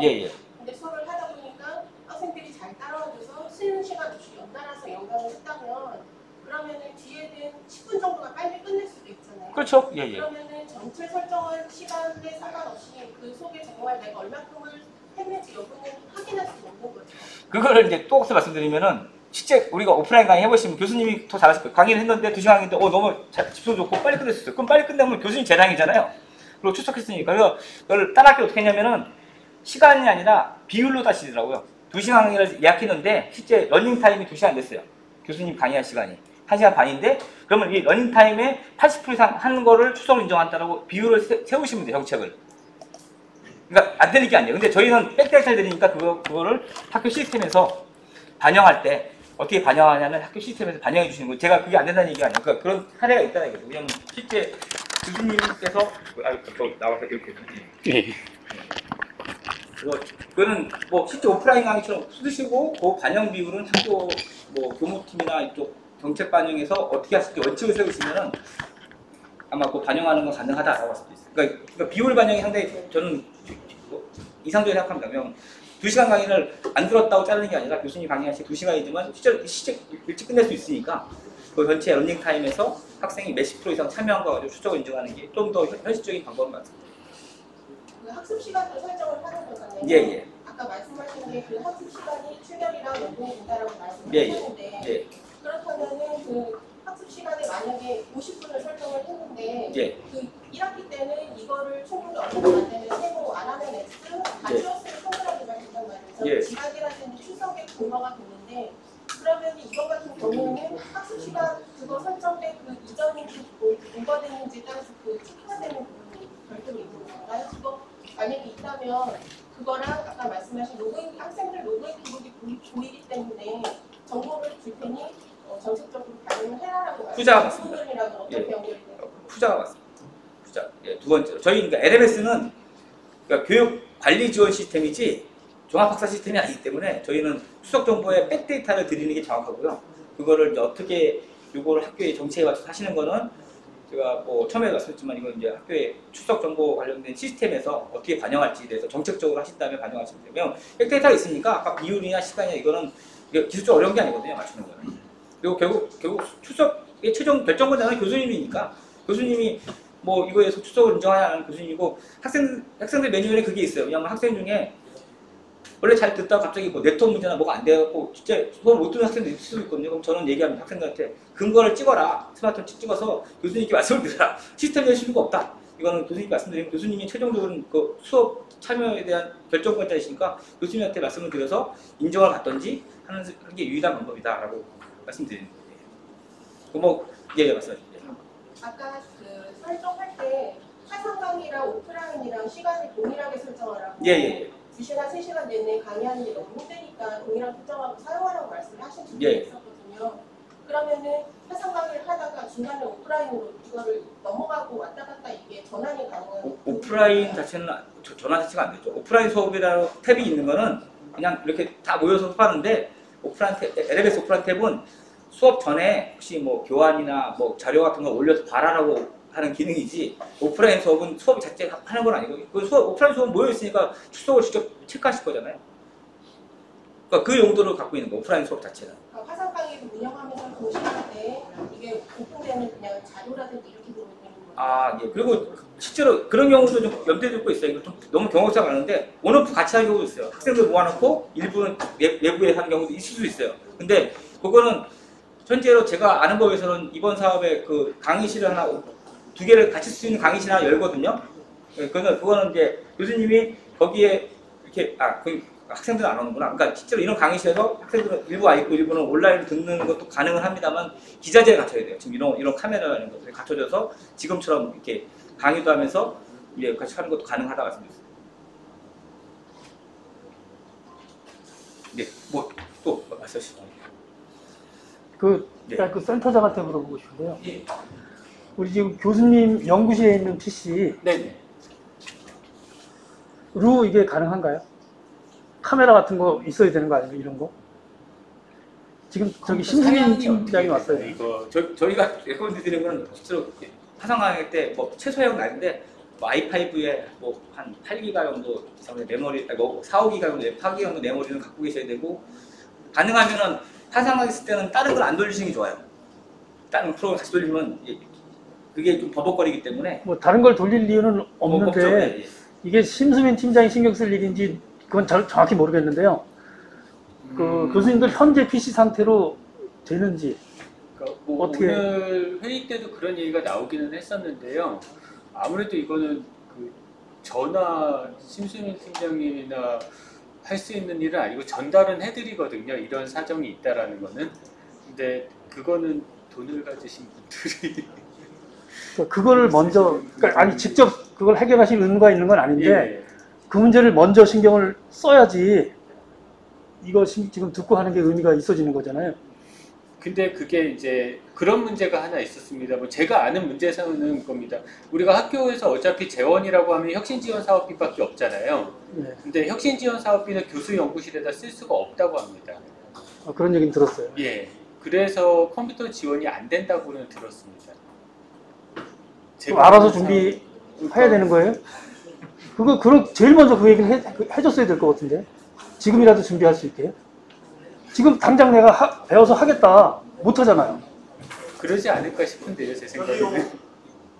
근데 수업을 하다 보니까 학생들이 잘 따라와줘서 쉬는 시간 없이 연달아서 연강을 했다면 그러면은 뒤에는 10분 정도가 빨리 끝낼 수도 있잖아요. 그렇죠. 그러면은 전체 설정한 시간에 상관없이 그 속에 정말 내가 얼마큼을 했는지 여부는 확인할 수 없는 거죠. 그거를 이제 또 말씀드리면은 실제 우리가 오프라인 강의 해보시면 교수님이 더 잘하실 거예요. 강의를 했는데 2시간인데 너무 집중 좋고 빨리 끝낼 수 있어요. 그럼 빨리 끝내면 교수님 재량이잖아요. 그리고 출석했으니까. 그래서 그걸 딴 학교 어떻게 했냐면은 시간이 아니라 비율로 다시더라고요. 2시간 강의를 예약했는데 실제 러닝타임이 2시간 됐어요. 교수님 강의할 시간이 1시간 반인데 그러면 이 러닝타임에 80% 이상 하는 거를 추석을 인정한다라고 비율을 세우시면 돼요. 정책을. 그러니까 안 되는 게 아니에요. 근데 저희는 백데이터를 드리니까 그거를 학교 시스템에서 반영할 때 어떻게 반영하냐는 학교 시스템에서 반영해 주시는 거예요. 제가 그게 안 된다는 얘기가 아니에요. 그러니까 그런 사례가 있다는 얘기죠. 왜냐면 실제 교수님께서 나와서 이렇게 그거는 뭐 실제 오프라인 강의처럼 쓰시고 그 반영 비율은 학교 뭐 교무팀이나 이쪽 정책 반영에서 어떻게 하실지 원칙을 세우시면은 아마 그 반영하는 건 가능하다라고 할 수도 있어요. 그러니까 비율 반영이 상당히 저는 이상적이라고 생각합니다. 그냥 2시간 강의를 안 들었다고 자르는 게 아니라 교수님 강의하시 2시간이지만 실제 일찍 끝낼 수 있으니까 그 전체 러닝타임에서 학생이 몇십 % 이상 참여한 거 가지고 추적을 인정하는 게 좀 더 현실적인 방법인 것 같습니다. 그 학습 시간도 설정을 하는 거잖아요. 예. 아까 말씀하신 게 그 학습 시간이 출결이랑 연동이 된다라고 말씀하셨는데 그렇다면은 그 학습 시간에 만약에 50분을 설정을 했는데 그 1학기 때는 이거를 충분히 어려도 안 되면 세모 안 하면 X, 가지었으면 동그라미가 된단 말이죠. 지각이라든지 출석에 공모가 됐는데 그러면 이거 같은 경우에는 학습 시간 그거 설정된 그 이전인지 공거됐는지 따라서 그 추가되는 부분이 별도로 있는 건가요? 그거 만약에 있다면 그거랑 아까 말씀하신 로그인 학생들 로그인 기록이 보이기 때문에 정보를 줄 테니 정책적으로 반영을 해라라고 후자가 맞습니다. 어떻게 연결이 돼요? 후자가 맞습니다. 후자. 두 번째로 저희 그러니까 LMS는 그러니까 교육 관리 지원 시스템이지 종합학사 시스템이 아니기 때문에 저희는 추석 정보에 백데이터를 드리는 게 정확하고요. 그거를 이제 어떻게 요걸 학교의 정책에 맞춰서 하시는 거는 제가 뭐 처음에 말씀했지만 이건 이제 학교의 추석 정보 관련된 시스템에서 어떻게 반영할지에 대해서 정책적으로 하신 다음에 반영하시면 되고요. 백데이터가 있으니까 아까 비율이나 시간이나 이거는 기술적으로 어려운 게 아니거든요. 맞추는 거는. 그리고 결국 추석의 최종 결정권자는 교수님이니까 교수님이 뭐 이거에서 추석을 인정하지 않는 교수님이고 학생들 매뉴얼에 그게 있어요. 왜냐하면 학생 중에 원래 잘 듣다가 갑자기 뭐 네트워크 문제나 뭐가 안 돼갖고 진짜 수업 못 듣는 학생들이 있을 수도 있거든요. 그럼 저는 얘기합니다. 학생들한테 근거를 찍어라. 스마트폰 찍어서 교수님께 말씀을 드려라. 시스템에 할 수가 없다. 이거는 교수님께 말씀드리면 교수님이 최종적으로 그 수업 참여에 대한 결정권자이시니까 교수님한테 말씀을 드려서 인정을 받던지 하는 게 유일한 방법이다라고 말씀드리는 거예요. 말씀하십시오. 아까 그 설정할 때 화상 강의랑 오프라인이랑 시간을 동일하게 설정하라고 2시간, 3시간 내내 강의하는 게 너무 힘드니까 동일한 설정하고 사용하라고 말씀을 하신 분이 있었거든요. 그러면은 화상 강의를 하다가 중간에 오프라인으로 이거를 넘어가고 왔다 갔다 이게 전환이 가능한 오프라인 자체는 전환 자체가 안 되죠. 오프라인 수업이라는 탭이 있는 거는 그냥 이렇게 다 모여서 수업하는데 LMS 오프라인 탭은 수업 전에 혹시 뭐 교환이나 뭐 자료 같은 거 올려서 봐라라고 하는 기능이지 오프라인 수업은 수업 자체 하는 건 아니고 오프라인 수업은 모여 있으니까 출석을 직접 체크하실 거잖아요. 그러니까 그 용도를 갖고 있는 거 오프라인 수업 자체는. 그러니까 화상 강의를 운영하면서 동시할 때 이게 오픈되는 그냥 자료라든지 이렇게 되는 거예요. 아, 예. 그리고 실제로 그런 경우도 좀 염두에 두고 있어요. 이거 좀 너무 경우가 많은데 온오프 같이 하는 경우도 있어요. 학생들 모아놓고 일부는 외부에 하는 경우도 있을 수 있어요. 근데 그거는 현재로 제가 아는 법에서는 이번 사업에 그 강의실을 하나 2개를 같이 쓸 수 있는 강의실 하나 열거든요. 그거는 이제 교수님이 거기에 이렇게 그 학생들은 안 오는구나. 그러니까 실제로 이런 강의실에서 학생들은 일부 와 있고 일부는 온라인으로 듣는 것도 가능은 합니다만 기자재를 갖춰야 돼요. 지금 이런 카메라 이런 것들이 갖춰져서 지금처럼 이렇게 강의도 하면서 이제 같이 하는 것도 가능하다 말씀드렸습니다. 네, 뭐 또 말씀하시죠. 네. 그 센터장한테 물어보고 싶은데요. 예. 우리 지금 교수님 연구실에 있는 PC로 네네. 이게 가능한가요? 카메라 같은 거 있어야 되는 거 아니에요? 이런 거? 지금 저기 심승인 팀장이 왔어요. 이거 저희가 레코드 드리는 건 실제로 화상 강의 때 뭐 최소형 나는데 뭐 i5에 뭐 한 8기가 정도 이상의 메모리, 뭐 4, 5기가 정도, 8기가 정도 메모리는 갖고 계셔야 되고 가능하면은 화상 강의 쓸 때는 다른 걸 안 돌리시는 게 좋아요. 다른 프로그램 같이 돌리면 그게 좀 버벅거리기 때문에 뭐 다른 걸 돌릴 이유는 없는데 예. 이게 심수민 팀장이 신경 쓸 일인지 그건 정확히 모르겠는데요. 그 교수님들 현재 PC 상태로 되는지 그러니까 뭐 어떻게 오늘 회의 때도 그런 얘기가 나오기는 했었는데요. 아무래도 이거는 그 저나 심수민 팀장님이나 할 수 있는 일은 아니고 전달은 해드리거든요. 이런 사정이 있다라는 거는. 근데 그거는 돈을 가지신 분들이 그거를 먼저 그러니까 아니 직접 그걸 해결하실 의무가 있는 건 아닌데 예. 그 문제를 먼저 신경을 써야지 이거 지금 듣고 하는 게 의미가 있어지는 거잖아요. 근데 그게 이제 그런 문제가 하나 있었습니다. 뭐 제가 아는 문제는 겁니다. 우리가 학교에서 어차피 재원이라고 하면 혁신지원사업비밖에 없잖아요. 네. 근데 혁신지원사업비는 교수 연구실에다 쓸 수가 없다고 합니다. 그런 얘기는 들었어요. 예. 그래서 컴퓨터 지원이 안 된다고는 들었습니다. 알아서 준비해야 되는 거예요? 제일 먼저 그 얘기를 해줬어야 될 것 같은데. 지금이라도 준비할 수 있게. 지금 당장 내가 배워서 하겠다. 못 하잖아요. 그러지 않을까 싶은데요, 제 생각에는.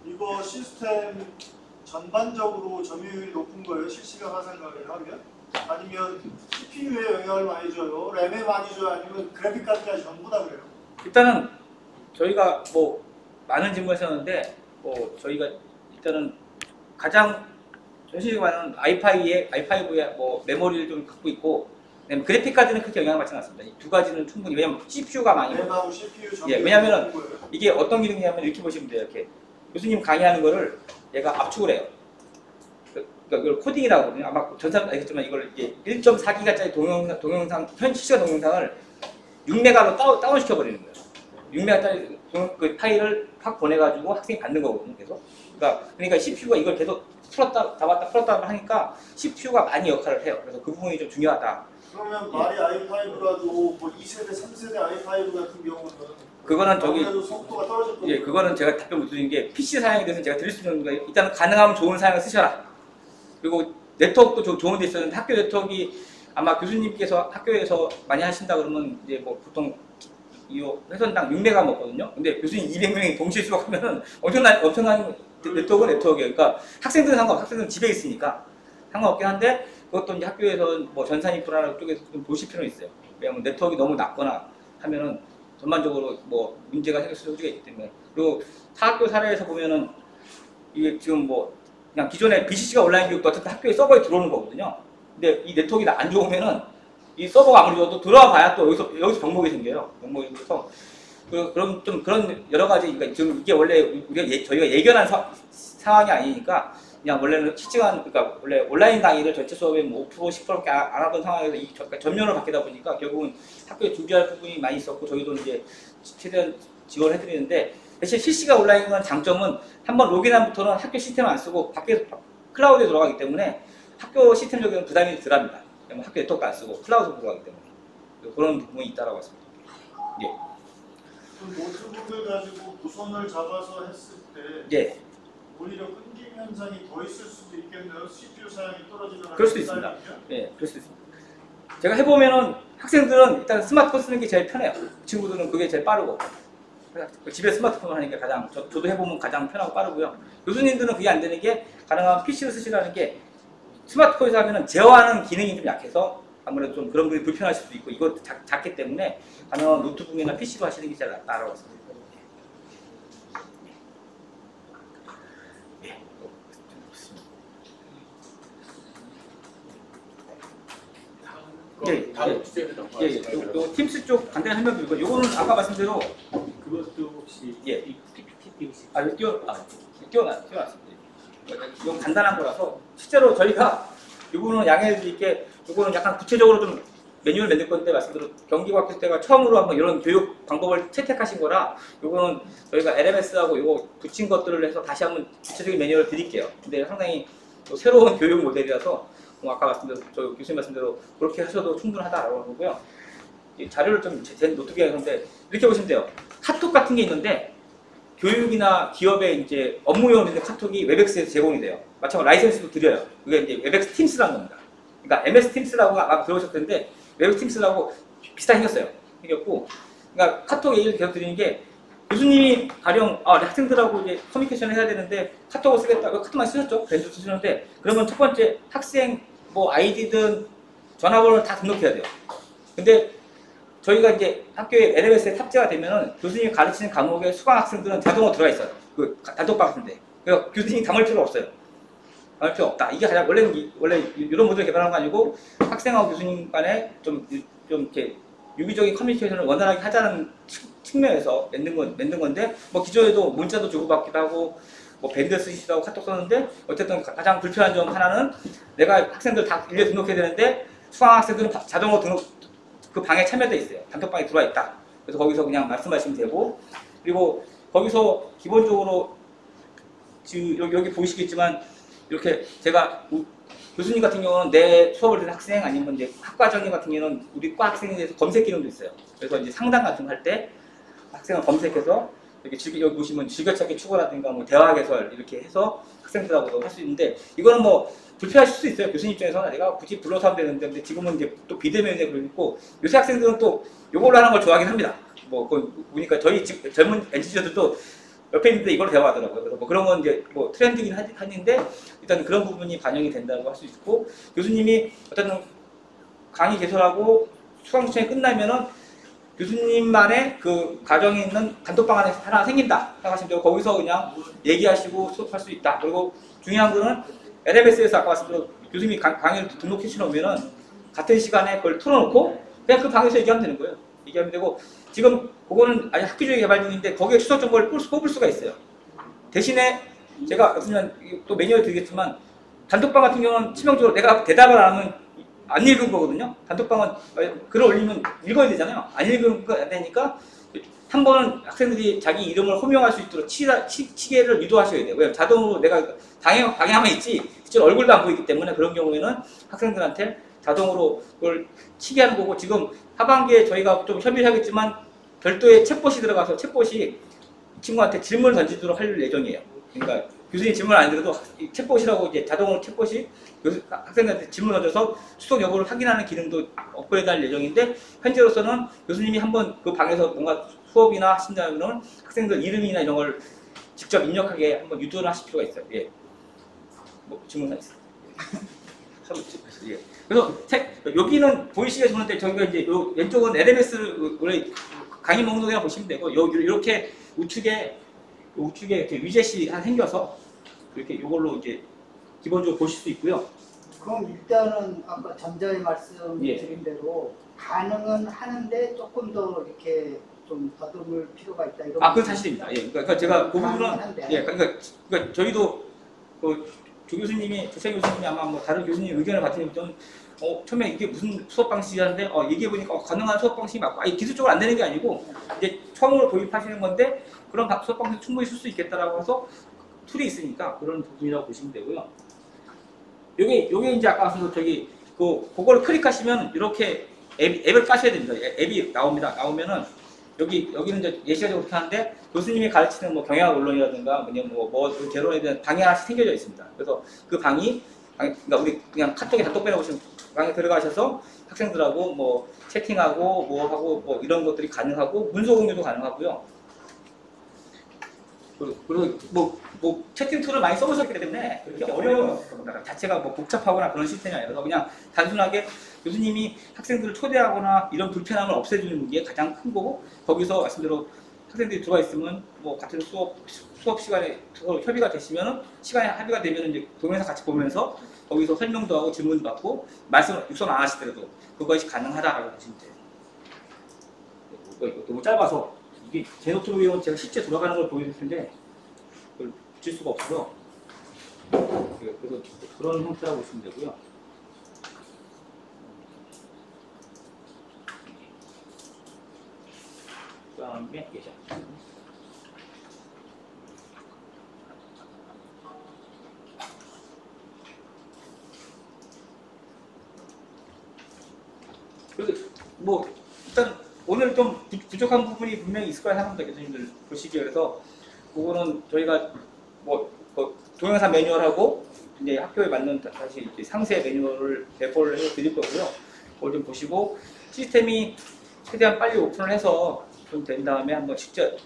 이거 시스템 전반적으로 점유율이 높은 거예요? 실시간 화상 강의를 하면? 아니면 CPU에 영향을 많이 줘요? 램에 많이 줘요? 아니면 그래픽 카드까지 전부 다 그래요? 일단은 저희가 뭐 많은 질문하셨는데 저희가 일단은 가장 전시적으로 말하는 i5에 뭐 메모리를 좀 갖고 있고 그래픽 카드는 크게 영향을 받지 않습니다. 이 두 가지는 충분히 왜냐면 CPU가 많이 램하고 CPU 전부 왜냐면은 이게 어떤 기능이냐면 이렇게 보시면 돼요. 이렇게 교수님 강의하는 거를 얘가 압축을 해요. 그러니까 이걸 코딩이라고 하거든요. 아마 전 사람도 알겠지만 이걸 이게 1.4기가짜리 동영상 실시간 동영상을 6메가로 다운시켜 버리는 거예요. 6메가짜리 그 파일을 확 보내가지고 학생이 받는 거거든요. 계속. 그러니까 CPU가 이걸 계속 풀었다 닫았다 풀었다 하니까 CPU가 많이 역할을 해요. 그래서 그 부분이 좀 중요하다. 그러면 말이 i5라도 뭐 2세대, 3세대 i5 같은 경우는 그거는 저기 속도가 떨어졌거든요. 예, 그거는 제가 답변 못 드린 게 PC 사양에 대해서는 제가 드릴 수 있는 거예요. 일단 가능하면 좋은 사양을 쓰셔라. 그리고 네트워크도 좋은 데 있었는데 학교 네트워크가 아마 교수님께서 학교에서 많이 하신다 그러면 이제 뭐 보통 이 회선당 6메가 먹거든요. 근데 교수님 200명이 동시에 수업하면은 엄청난 네트워크예요. 그러니까 학생들은 학생들은 집에 있으니까 상관없긴 한데 그것도 이제 학교에서 뭐 전산 인프라 쪽에서 좀 보실 필요는 있어요. 왜냐면 네트워크가 너무 낮거나 하면은 전반적으로 뭐 문제가 생길 수가 있기 때문에. 그리고 타학교 사례에서 보면은 이게 지금 뭐 그냥 기존에 BCC가 온라인 교육도 어쨌든 학교에 서버에 들어오는 거거든요. 근데 이 네트워크가 안 좋으면은 이 서버가 아무리 좋아도 들어와 봐야 또 여기서 병목이 생겨요. 병목이 생겨서 그런 좀 그런 여러 가지 그러니까 지금 이게 원래 저희가 예견한 상황이 아니니까 그냥 원래는 실시간 그러니까 원래 온라인 강의를 전체 수업에 뭐 5% 10%밖에 안 하던 상황에서 이 전면으로 바뀌다 보니까 결국은 학교에 준비할 부분이 많이 있었고 저희도 이제 최대한 지원해 드리는데 대신 실시간 온라인은 장점은 한번 로그인한부터는 학교 시스템 안 쓰고 밖에 클라우드에 들어가기 때문에 학교 시스템적인 부담이 덜합니다. 학교 네트워크 안 쓰고 클라우드로 들어가기 때문에 그런 부분이 있다라고 했습니다. 예. 그 노트북을 가지고 구성을 잡아서 했을 때 예. 오히려 끊김 현상이 더 있을 수도 있겠네요. CPU 사양이 떨어지거나. 그럴 수도 있습니다. 예, 그럴 수도 있습니다. 제가 해보면은 학생들은 일단 스마트폰 쓰는 게 제일 편해요. 친구들은 그게 제일 빠르고. 집에 스마트폰을 하는 게 가장, 저도 해보면 가장 편하고 빠르고요. 교수님들은 그게 안 되는 게 가능하면 PC를 쓰시라는 게 스마트폰에서 하면은 제어하는 기능이 좀 약해서 아무래도 좀 그런 분이 불편하실 수도 있고 이거 작기 때문에 가능한 노트북이나 PC로 하시는 게 제일 낫다고 했습니다. 다음 주제로 넘어가실까요? 요 팀스 쪽 간단히 설명드리고 요거는 아까 말씀대로 그것도 혹시 예. 이 PPT 띄우시 띄워놨습니다. 이건 간단한 거라서 실제로 저희가 요거는 양해해 드릴게 요거는 약간 구체적으로 좀 매뉴얼 만들 건데 말씀대로 경기과학교 때가 처음으로 한번 이런 교육 방법을 채택하신 거라 요거는 저희가 LMS하고 요거 붙인 것들을 해서 다시 한번 구체적인 매뉴얼을 드릴게요. 근데 상당히 또 새로운 교육 모델이라서 아까 말씀대로 저 교수님 말씀대로 그렇게 하셔도 충분하다라고 보고요. 이 자료를 좀 제 노트북에 하는데 이렇게 보시면 돼요. 카톡 같은 게 있는데 교육이나 기업의 이제 업무용 있는 카톡이 웹엑스에서 제공이 돼요. 마찬가지로 라이센스도 드려요. 그게 이제 웹엑스 팀스라는 겁니다. 그러니까 MS 팀스라고 아까 들어오셨을 텐데 웹엑스 팀스라고 비슷하게 생겼어요. 생겼고, 그러니까 카톡 얘기를 계속 드리는 게 교수님이 가령 학생들하고 이제 커뮤니케이션을 해야 되는데 카톡을 쓰겠다고 카톡만 쓰셨죠? 밴드 쓰시는데 그러면 첫 번째 학생 뭐 아이디든 전화번호를 다 등록해야 돼요. 근데 저희가 이제 학교에 LMS에 탑재가 되면은 교수님이 가르치는 과목에 수강 학생들은 자동으로 들어가 있어요. 그 단톡방 같은데. 그래서 교수님이 담을 필요 없어요. 담을 필요 없다. 이게 가장 원래 이런 모델을 개발한 거 아니고 학생하고 교수님 간에 좀 이렇게 유기적인 커뮤니케이션을 원활하게 하자는 측면에서 만든 건데 뭐 기존에도 문자도 주고받기도 하고 뭐 밴드 쓰시기도 하고 카톡 썼는데 어쨌든 가장 불편한 점 하나는 내가 학생들 다 일일이 등록해야 되는데 수강 학생들은 자동으로 그 방에 참여돼 있어요. 단톡방에 들어와 있다. 그래서 거기서 그냥 말씀하시면 되고 그리고 거기서 기본적으로 지금 여기 보이시겠지만 이렇게 제가 교수님 같은 경우는 내 수업을 듣는 학생 아니면 이제 학과장님 같은 경우는 우리 과 학생에 대해서 검색 기능도 있어요. 그래서 이제 상담 같은 거 할 때 학생을 검색해서 이렇게 여기 보시면 즐겨찾기 추구라든가 뭐 대화 개설 이렇게 해서 학생들하고도 할 수 있는데 이거는 뭐 불편하실 수 있어요. 교수님 입장에서는 내가 굳이 불러서 하면 되는데 근데 지금은 이제 또 비대면에 그러고 있고 요새 학생들은 또 요걸로 하는 걸 좋아하긴 합니다. 뭐 보니까 저희 젊은 엔지니어들도 옆에 있는데 이걸 대화하더라고요. 그래서 뭐 그런 건 이제 뭐 트렌드긴 하는데 일단 그런 부분이 반영이 된다고 할 수 있고 교수님이 어떤 강의 개설하고 수강 시간이 끝나면은 교수님만의 그 가정에 있는 단톡방 안에 하나 생긴다 생각하시면 되고 거기서 그냥 얘기하시고 수업할 수 있다. 그리고 중요한 거는 LMS에서 아까 말씀드린 교수님이 강의를 등록해 주시면은 같은 시간에 그걸 틀어놓고 그냥 그 방에서 얘기하면 되는 거예요. 얘기하면 되고 지금 그거는 아직 학기 중에 개발 중인데 거기에 추석 정보를 뽑을 수가 있어요. 대신에 제가 또 매뉴얼 드리겠지만 단톡방 같은 경우는 치명적으로 내가 대답을 안 하면 안 읽은 거거든요. 단톡방은 글을 올리면 읽어야 되잖아요. 안 읽은 거 되니까 한 번은 학생들이 자기 이름을 호명할 수 있도록 치개를 유도하셔야 돼요. 왜? 자동으로 내가 방해하면 있지 실제 얼굴도 안 보이기 때문에 그런 경우에는 학생들한테 자동으로 그걸 치게 하는 거고 지금 하반기에 저희가 좀 협의를 하겠지만 별도의 챗봇이 들어가서 챗봇이 이 친구한테 질문을 던지도록 할 예정이에요. 그러니까 교수님 질문 안 드려도 챗봇이라고 이제 자동으로 챗봇이 학생들한테 질문 던져서 수속 여부를 확인하는 기능도 업그레이드할 예정인데 현재로서는 교수님이 한번 그 방에서 뭔가 수업이나 하신다면 학생들 이름이나 이런 걸 직접 입력하게 한번 유도를 하실 필요가 있어요. 예. 뭐 질문 있어요. 예. 그래서 여기는 보이시게 좋은데 저희가 이제 요 왼쪽은 LMS 원래 강의 목록이나 보시면 되고 이렇게 우측에 이렇게 위젯이 생겨서 이렇게 이걸로 이제 기본적으로 보실 수 있고요. 그럼 일단은 아까 전자의 말씀 예. 드린 대로 가능은 하는데 조금 더 이렇게 좀 더듬을 필요가 있다 이런. 그건 사실입니다. 예. 그러니까 제가 그 부분은 그러니까 저희도 조 교수님이 조세 교수님이 아마 뭐 다른 교수님 의견을 받으면 처음에 이게 무슨 수업 방식이라는데 얘기해 보니까 가능한 수업 방식이 맞고 기술적으로 안 되는 게 아니고 이제 처음으로 도입하시는 건데 그런 수업 방식 충분히 쓸 수 있겠다라고 해서 툴이 있으니까 그런 부분이라고 보시면 되고요. 요게 이제 아까 그거를 클릭하시면 이렇게 앱을 까셔야 됩니다. 앱이 나옵니다. 나오면은 여기는 이제 예시가 좀 그렇게 하는데 교수님이 가르치는 뭐 경영학 원론이라든가 뭐 개론에 대한 방이 하나씩 생겨져 있습니다. 그래서 그 방이 그러니까 우리 그냥 카톡에 단톡 빼놓으시면 방에 들어가셔서 학생들하고 뭐 채팅하고 뭐 하고 뭐 이런 것들이 가능하고 문서 공유도 가능하고요. 그리고 뭐 채팅 툴을 많이 써보셨기 때문에 그렇게 어려운 자체가 뭐 복잡하거나 그런 시스템이 아니라서 그냥 단순하게 교수님이 학생들을 초대하거나 이런 불편함을 없애주는 게 가장 큰 거고, 거기서 말씀대로 학생들이 들어와 있으면 뭐 같은 수업 시간에 서로 협의가 되시면 시간에 합의가 되면 이제 동영상 같이 보면서 거기서 설명도 하고 질문도 받고 말씀 육성 안 하시더라도 그것이 가능하다라고 보시면 돼요. 너무 짧아서 이게 제 노트북이면 제가 실제 돌아가는 걸 보여줄 텐데 그걸 붙일 수가 없어서 그래서 그런 형태라고 보시면 되고요. 그다음에 계좌. 그래서 뭐 일단 오늘 좀 부족한 부분이 분명히 있을 거라 생각합니다. 교수님들 보시기에. 그래서 그거는 저희가 뭐 동영상 매뉴얼하고 이제 학교에 맞는 다시 이제 상세 매뉴얼을 배포를 해 드릴 거고요. 그걸 좀 보시고 시스템이 최대한 빨리 오픈을 해서 좀 된 다음에 한번 직접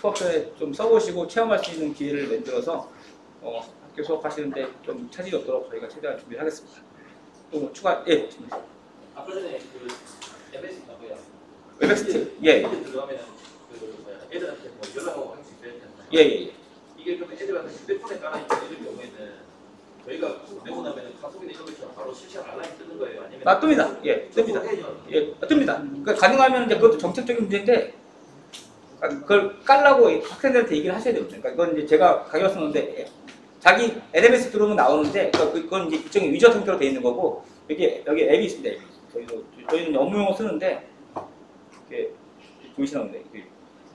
수업에 좀 써보시고 체험할 수 있는 기회를 만들어서 학교 수업하시는데 좀 차질이 없도록 저희가 최대한 준비를 하겠습니다. 또 뭐 추가 아까 전에 그 MS 뭐야? 웹엑스트 예. 들어가면 그 뭐야 애들한테 뭐 연락하고 할 수 있어야 되잖아요. 예. 이게 그러면 애들한테 휴대폰에 깔아 있는 이런 경우에는 저희가 내고 나면 카톡이나 이런 것처럼 바로 실시간 알람이 뜨는 거예요? 아니면 납니다. 예, 뜹니다. 예, 뜹니다. 그러니까 가능하면 이제 그것도 정책적인 문제인데 그걸 깔라고 학생들한테 얘기를 하셔야 됩니다. 그러니까 이건 이제 제가 가격 썼는데 자기 LMS 들어오면 나오는데 그건 이제 일종의 위젯 형태로 되어 있는 거고 여기 앱이 있습니다. 앱이. 저희는 업무용어 쓰는데 이렇게 보이시나는데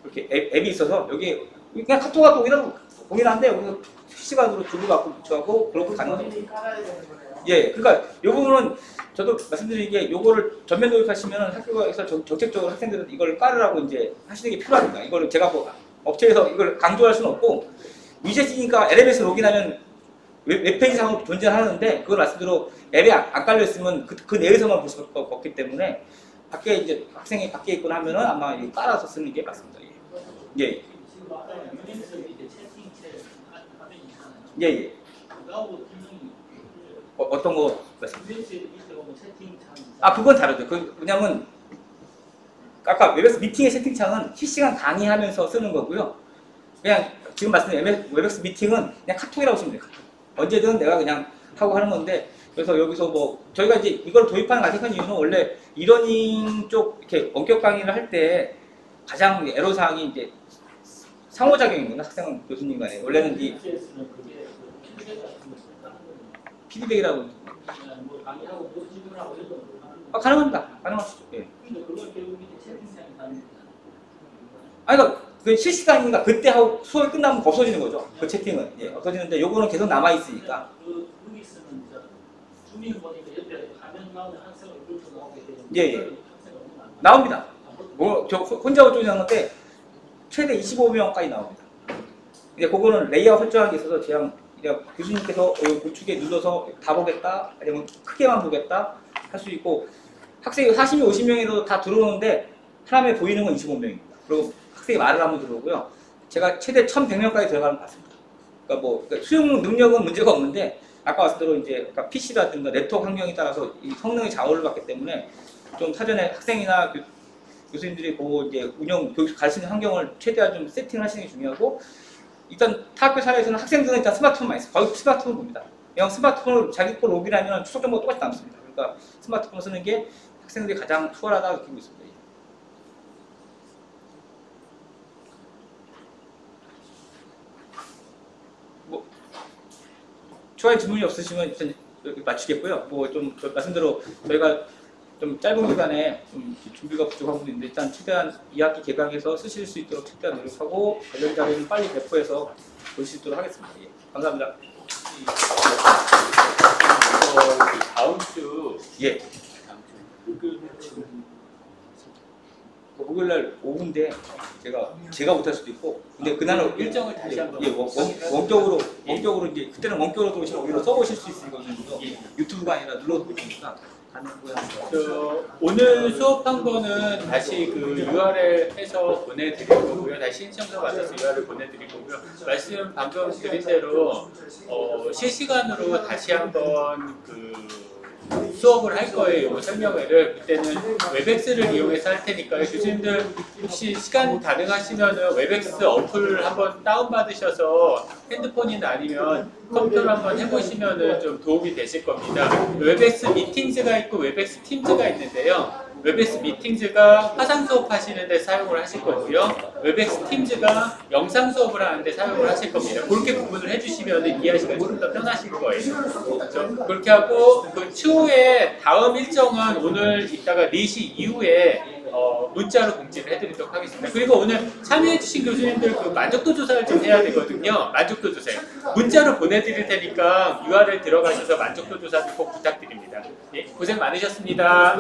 이렇게 앱이 있어서 여기 그냥 카톡하고 동일한데 우리가 실시간으로 주고받고 붙여하고 그런 거 가능합니다. 예, 그러니까 이 부분은 저도 말씀드리기에 요거를 전면 도입하시면 학교에서 정책적으로 학생들은 이걸 깔으라고 이제 하시는 게 필요합니다. 이거를 제가 뭐 업체에서 이걸 강조할 수는 없고 위젯이니까 LMS 로그인하면 웹페이지상으로 존재하는데 그걸 말씀대로 앱에 안 깔려 있으면 그 내에서만 볼 수가 없기 때문에 밖에 이제 학생이 밖에 있거나 하면은 아마 깔아서 쓰는 게 맞습니다. 예. 예. 예. 어떤 거 말씀드리세요? 아, 그건 다르죠. 왜냐면 아까 웹엑스 미팅의 채팅창은 실시간 강의하면서 쓰는 거고요. 그냥 지금 말씀드린 웹엑스 미팅은 그냥 카톡이라고 보시면 돼요. 카톡. 언제든 내가 그냥 하고 하는 건데, 그래서 여기서 뭐 저희가 이제 이걸 도입하는 가장 큰 이유는 원래 이러닝 쪽 이렇게 원격 강의를 할 때 가장 애로 사항이 이제 상호작용이구나. 학생 교수님 간에 원래는 이 피드백이라고 가능합니다. 가능하시죠. 예. 아니, 그러니까 그 실시간이니까 그때 하고 수업이 끝나면 없어지는 거죠. 그 채팅은. 예, 없어지는데 요거는 계속 남아 있으니까. 예. 나옵니다. 뭐 저 혼자 조정하는데 최대 25명까지 나옵니다. 근데 그거는 레이아웃 설정하는 게 있어서 그냥 교수님께서 우측에 눌러서 다 보겠다, 아니면 크게만 보겠다 할 수 있고, 학생이 40명, 50명이라도 다 들어오는데 사람에 보이는 건 25명입니다. 그리고 학생이 말을 하면 들어오고요. 제가 최대 1100명까지 들어가는 것 같습니다. 그러니까 수용 능력은 문제가 없는데 아까 말씀대로 이제 PC라든가 네트워크 환경에 따라서 이 성능이 좌우를 받기 때문에 좀 사전에 학생이나 교수님들이 그 이제 교육 가르치는 환경을 최대한 좀 세팅을 하시는 게 중요하고, 일단 타 학교 사례에서는 학생들은 일단 스마트폰 많이 써요. 거의 스마트폰 봅니다. 그냥 스마트폰으로 자기 거 로그인하면 추석 정보가 똑같이 남습니다. 그러니까 스마트폰 쓰는 게 학생들이 가장 수월하다고 느끼고 있습니다. 뭐 추가의 질문이 없으시면 일단 여기 마치겠고요. 뭐 좀 말씀대로 저희가 좀 짧은 기간에 좀 준비가 부족한 부분이 있는데 일단 최대한 2학기 개강해서 쓰실 수 있도록 최대한 노력하고 관련 자료는 빨리 배포해서 보실 수 있도록 하겠습니다. 예, 감사합니다. 다음 주 예. 그거 목요일날 오후인데 제가 못할 수도 있고 근데 그날은 일정을 다시 한번 원격으로 이제 그때는 원격으로 들어오시면 오히려 써보실 수 있으니까 유튜브가 아니라 눌러서 보시니까 오늘 수업한 거는 다시 그 URL 해서 보내드릴 거고요. 다시 신청서 받아서 URL 보내드릴 거고요. 말씀 방금 드린 대로 실시간으로 다시 한번 그 수업을 할 거예요. 이 설명회를 그때는 웹엑스를 이용해서 할 테니까요. 교수님들 혹시 시간 가능하시면은 웹엑스 어플을 한번 다운받으셔서 핸드폰이나 아니면 컴퓨터로 한번 해보시면은 좀 도움이 되실 겁니다. 웹엑스 미팅즈가 있고 웹엑스 팀즈가 있는데요. 웹엑스 미팅즈가 화상 수업 하시는데 사용을 하실 거고요. 웹엑스 팀즈가 영상 수업을 하는데 사용을 하실 겁니다. 그렇게 구분을 해주시면 이해하시기가 좀 더 편하실 거예요. 그렇죠? 그렇게 하고 그 추후에 다음 일정은 오늘 이따가 4시 이후에 문자로 공지를 해드리도록 하겠습니다. 그리고 오늘 참여해주신 교수님들 그 만족도 조사를 좀 해야 되거든요. 만족도 조사. 문자로 보내드릴 테니까 URL 들어가셔서 만족도 조사를 꼭 부탁드립니다. 예, 고생 많으셨습니다.